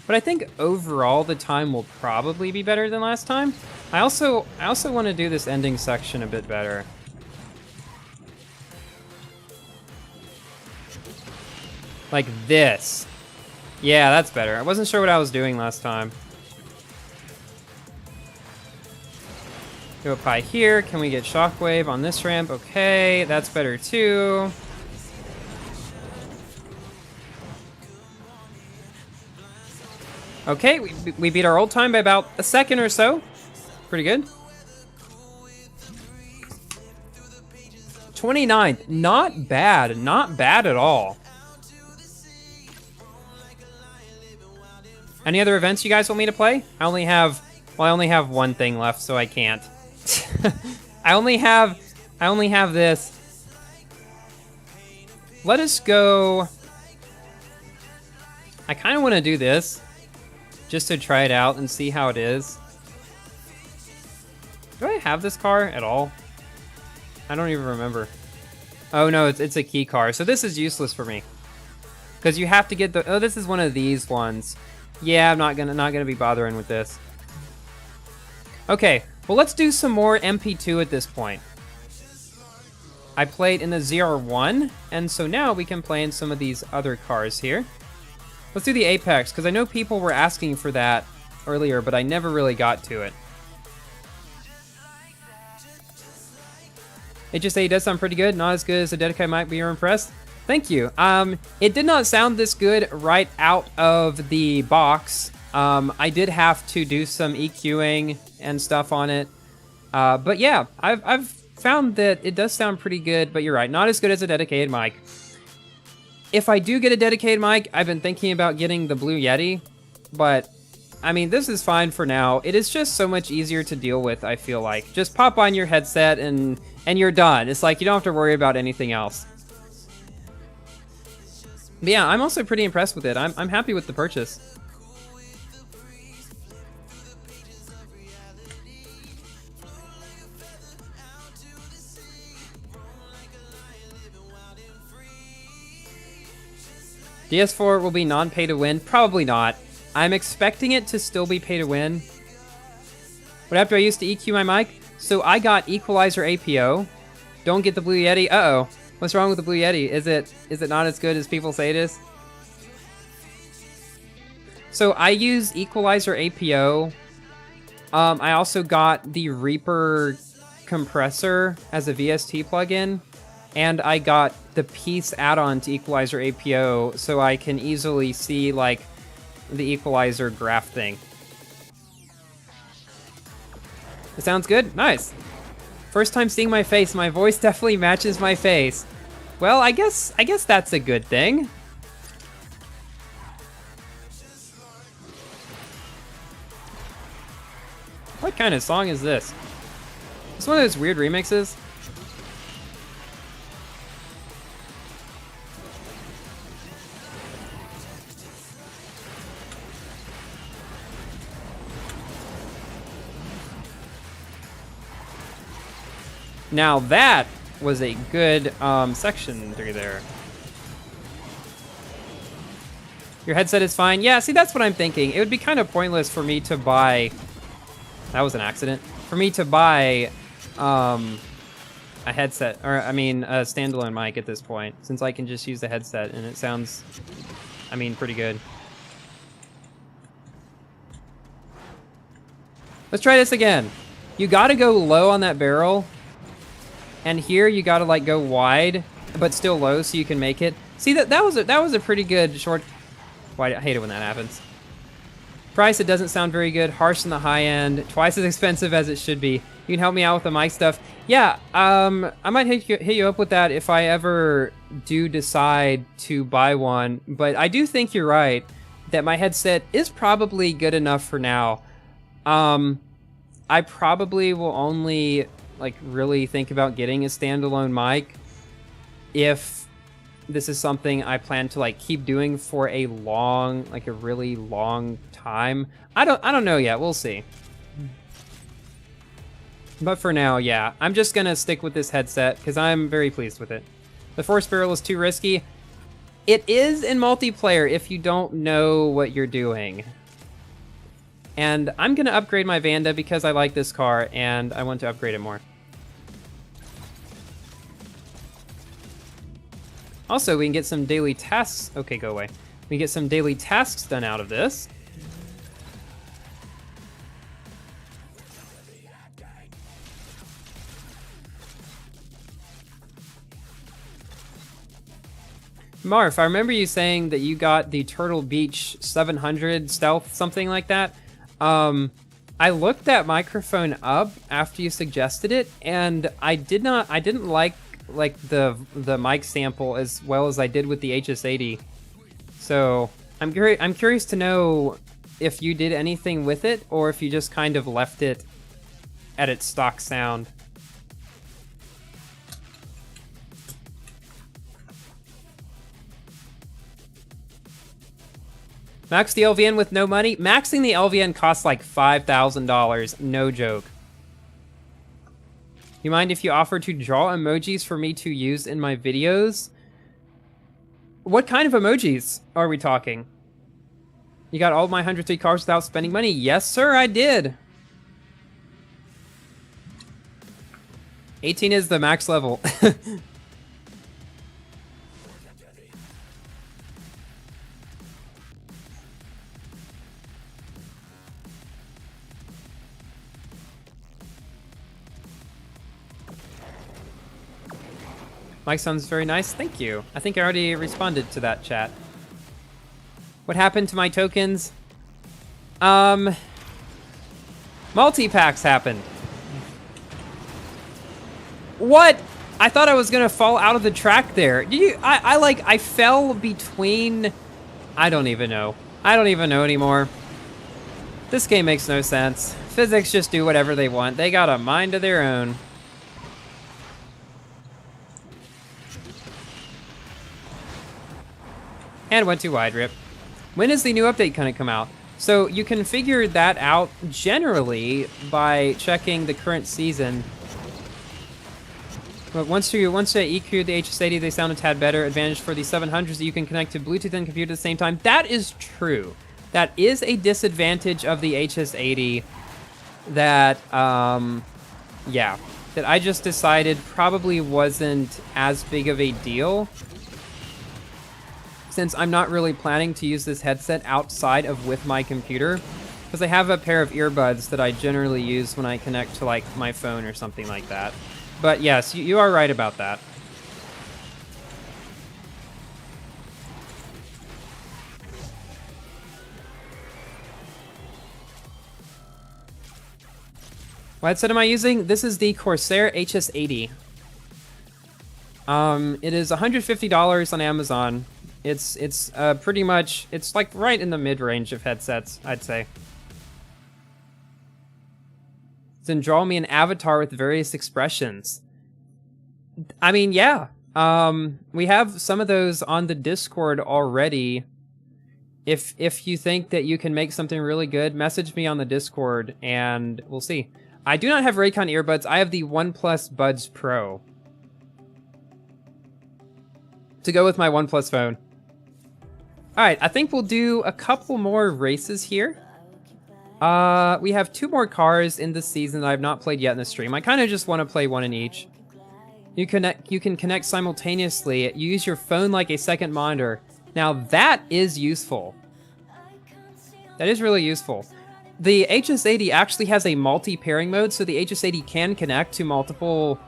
But I think overall the time will probably be better than last time. I also want to do this ending section a bit better. Like this. Yeah, that's better. I wasn't sure what I was doing last time. Go up high here. Can we get shockwave on this ramp? Okay, that's better too. Okay, we beat our old time by about a second or so. Pretty good. 29th. Not bad. Not bad at all. Any other events you guys want me to play? I only have one thing left, so I can't. I only have this. Let us go. I kind of want to do this just to try it out and see how it is. Do I have this car at all? I don't even remember. Oh no, it's a key car. So this is useless for me. Because you have to get the... Oh, this is one of these ones. Yeah, I'm not gonna be bothering with this. Okay, well let's do some more MP2 at this point. I played in the ZR1, and so now we can play in some of these other cars here. Let's do the Apex, because I know people were asking for that earlier, but I never really got to it. HSA does sound pretty good. Not as good as a dedicated mic, but you're impressed? Thank you. It did not sound this good right out of the box. I did have to do some EQing and stuff on it. But yeah, I've found that it does sound pretty good, but you're right. Not as good as a dedicated mic. If I do get a dedicated mic, I've been thinking about getting the Blue Yeti, but I mean, this is fine for now. It is just so much easier to deal with, I feel like. Just pop on your headset and you're done. It's like you don't have to worry about anything else. But yeah, I'm also pretty impressed with it. I'm happy with the purchase. DS4 will be non-pay to win? Probably not. I'm expecting it to still be pay to win. What after I used to EQ my mic? So I got equalizer APO. Don't get the Blue Yeti. Uh-oh. What's wrong with the Blue Yeti? Is it not as good as people say it is? So I use Equalizer APO. I also got the Reaper compressor as a VST plugin, and I got the piece add-on to Equalizer APO so I can easily see like the equalizer graph thing. It sounds good? Nice. First time seeing my face. My voice definitely matches my face. Well, I guess that's a good thing. What kind of song is this? It's one of those weird remixes. Now that was a good section through there. Your headset is fine. Yeah, see, that's what I'm thinking. It would be kind of pointless for me to buy... That was an accident. For me to buy a headset, or I mean a standalone mic at this point, since I can just use the headset and it sounds, I mean, pretty good. Let's try this again. You gotta go low on that barrel. And here you gotta like go wide, but still low so you can make it. See, that was a pretty good short. Why I hate it when that happens. Price, it doesn't sound very good. Harsh in the high end. Twice as expensive as it should be. You can help me out with the mic stuff. Yeah, I might hit you up with that if I ever do decide to buy one. But I do think you're right that my headset is probably good enough for now. I probably will only like really think about getting a standalone mic if this is something I plan to like keep doing for a long, like a really long time. I don't know yet. We'll see. But for now, yeah, I'm just gonna stick with this headset because I'm very pleased with it. The force barrel is too risky. It is in multiplayer if you don't know what you're doing. And I'm gonna upgrade my Vanda because I like this car and I want to upgrade it more. Also, we can get some daily tasks. Okay, go away. We can get some daily tasks done out of this. Marf, I remember you saying that you got the Turtle Beach 700 stealth, something like that. I looked that microphone up after you suggested it, and I didn't like the mic sample as well as I did with the HS80. So I'm curious to know if you did anything with it or if you just kind of left it at its stock sound. Max the LVN with no money? Maxing the LVN costs like $5,000, no joke. You mind if you offer to draw emojis for me to use in my videos? What kind of emojis are we talking? You got all my 103 cars without spending money? Yes, sir, I did. 18 is the max level. Mike sounds very nice. Thank you. I think I already responded to that chat. What happened to my tokens? Multi-packs happened. What? I thought I was gonna fall out of the track there. Did you? I fell between. I don't even know. I don't even know anymore. This game makes no sense. Physics just do whatever they want. They got a mind of their own. And went too wide, rip. When is the new update gonna come out? So you can figure that out generally by checking the current season. But once you EQ the HS80, they sound a tad better. Advantage for the 700s that you can connect to Bluetooth and computer at the same time. That is true. That is a disadvantage of the HS80 that, yeah, that I just decided probably wasn't as big of a deal. since I'm not really planning to use this headset outside of with my computer, because I have a pair of earbuds that I generally use when I connect to like my phone or something like that. But yes, you are right about that. What headset am I using? This is the Corsair HS80. It is $150 on Amazon. It's pretty much, it's like right in the mid-range of headsets, I'd say. Then draw me an avatar with various expressions. I mean, yeah. We have some of those on the Discord already. If you think that you can make something really good, message me on the Discord and we'll see. I do not have Raycon earbuds. I have the OnePlus Buds Pro to go with my OnePlus phone. All right, I think we'll do a couple more races here. We have 2 more cars in this season that I've not played yet in the stream. I kind of just want to play one in each. You can connect simultaneously. You use your phone like a second monitor. Now that is useful. That is really useful. The HS80 actually has a multi-pairing mode, so the HS80 can connect to multiple...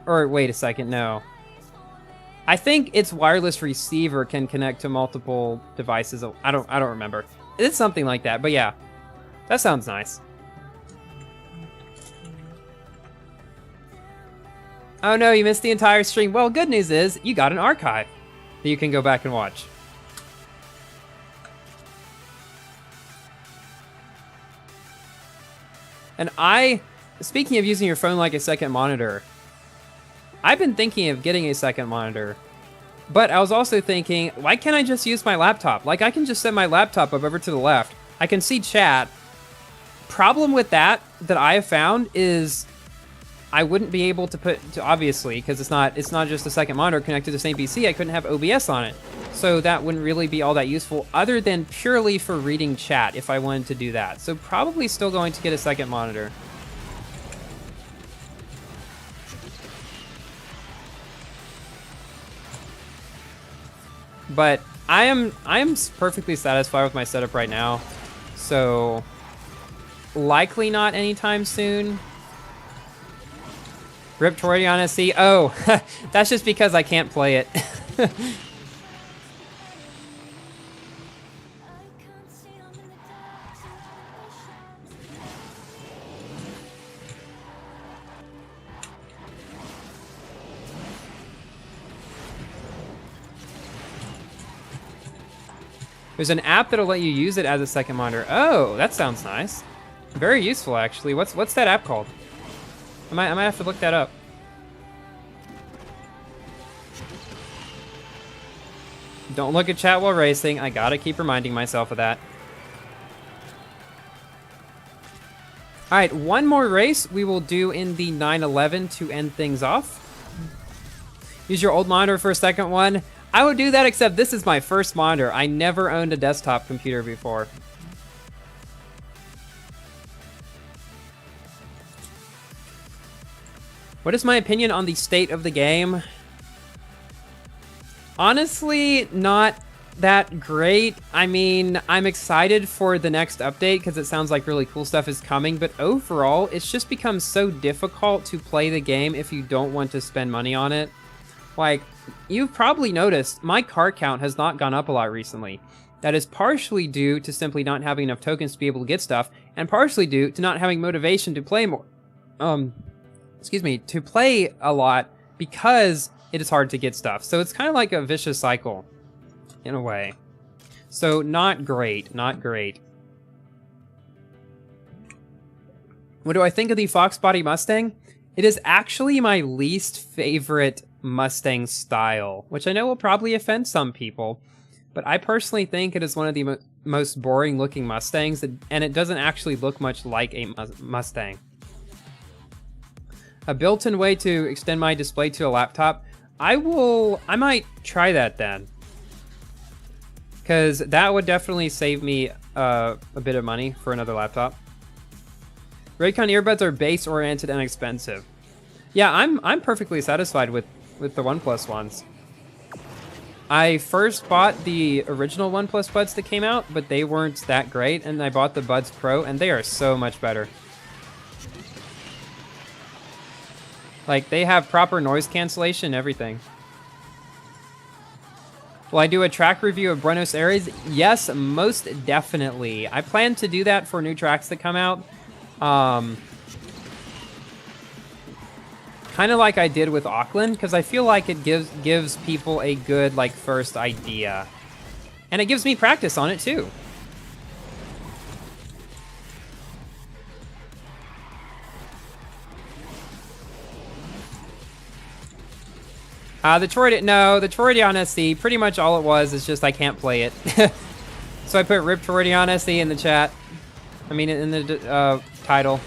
Or wait a second, no. I think its wireless receiver can connect to multiple devices. I don't remember. It's something like that, but yeah. That sounds nice. Oh no, you missed the entire stream. Well, good news is, you got an archive that you can go back and watch. And speaking of using your phone like a second monitor, I've been thinking of getting a second monitor, but I was also thinking, why can't I just use my laptop? Like, I can just set my laptop up over to the left. I can see chat. Problem with that I have found is I wouldn't be able to obviously, because it's not just a second monitor connected to the same PC, I couldn't have OBS on it. So that wouldn't really be all that useful other than purely for reading chat if I wanted to do that. So probably still going to get a second monitor. But I am perfectly satisfied with my setup right now. So likely not anytime soon. Rip Toroidion SC. Oh, that's just because I can't play it. There's an app that'll let you use it as a second monitor. Oh, that sounds nice. Very useful, actually. What's that app called? I might have to look that up. Don't look at chat while racing. I gotta keep reminding myself of that. All right, one more race we will do in the 911 to end things off. Use your old monitor for a second one. I would do that, except this is my first monitor. I never owned a desktop computer before. What is my opinion on the state of the game? Honestly, not that great. I mean, I'm excited for the next update because it sounds like really cool stuff is coming, but overall, it's just become so difficult to play the game if you don't want to spend money on it. Like, you've probably noticed, my car count has not gone up a lot recently. That is partially due to simply not having enough tokens to be able to get stuff, and partially due to not having motivation to play more. To play a lot because it is hard to get stuff. So it's kind of like a vicious cycle, in a way. So not great, not great. What do I think of the Fox Body Mustang? It is actually my least favorite Mustang style, which I know will probably offend some people, but I personally think it is one of the most boring looking Mustangs, and it doesn't actually look much like a Mustang. A built-in way to extend my display to a laptop. I might try that then, because that would definitely save me a bit of money for another laptop. Raycon earbuds are base-oriented and expensive. Yeah, I'm perfectly satisfied with the OnePlus ones. I first bought the original OnePlus Buds that came out, but they weren't that great, and I bought the Buds Pro, and they are so much better. Like, they have proper noise cancellation and everything. Will I do a track review of Buenos Aires? Yes, most definitely. I plan to do that for new tracks that come out. Kind of like I did with Auckland, because I feel like it gives people a good, like, first idea. And it gives me practice on it, too. The Toroidion SC, pretty much all it was is just I can't play it. So I put RIP Toroidion SC in the chat. I mean, in the title.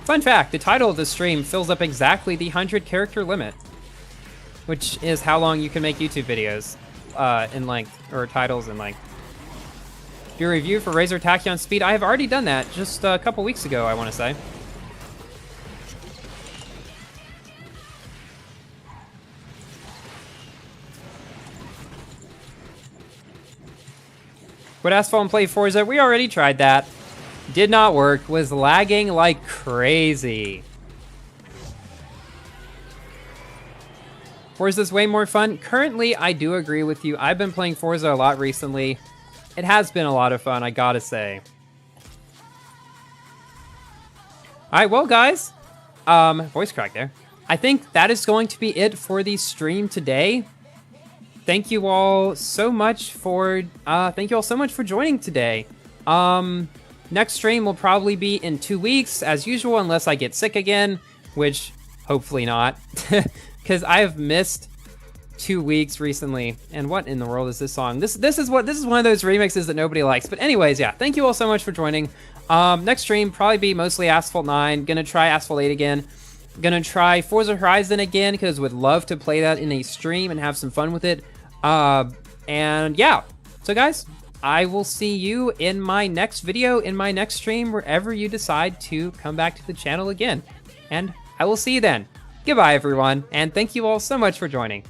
Fun fact, the title of the stream fills up exactly the 100 character limit, which is how long you can make YouTube videos in length, or titles in length. Do a review for Razer Tachyon Speed? I have already done that just a couple weeks ago, I want to say. Would Asphalt and play Forza? We already tried that. Did not work. Was lagging like crazy. Forza's way more fun. Currently, I do agree with you. I've been playing Forza a lot recently. It has been a lot of fun, I gotta say. Alright, well guys. Voice crack there. I think that is going to be it for the stream today. Thank you all so much for joining today. Next stream will probably be in 2 weeks, as usual, unless I get sick again, which hopefully not, because I have missed 2 weeks recently. And what in the world is this song? This is one of those remixes that nobody likes. But anyways, yeah, thank you all so much for joining. Next stream probably be mostly Asphalt 9. Gonna try Asphalt 8 again. Gonna try Forza Horizon again, because would love to play that in a stream and have some fun with it. And yeah, so guys, I will see you in my next video, in my next stream, wherever you decide to come back to the channel again. And I will see you then. Goodbye, everyone, and thank you all so much for joining.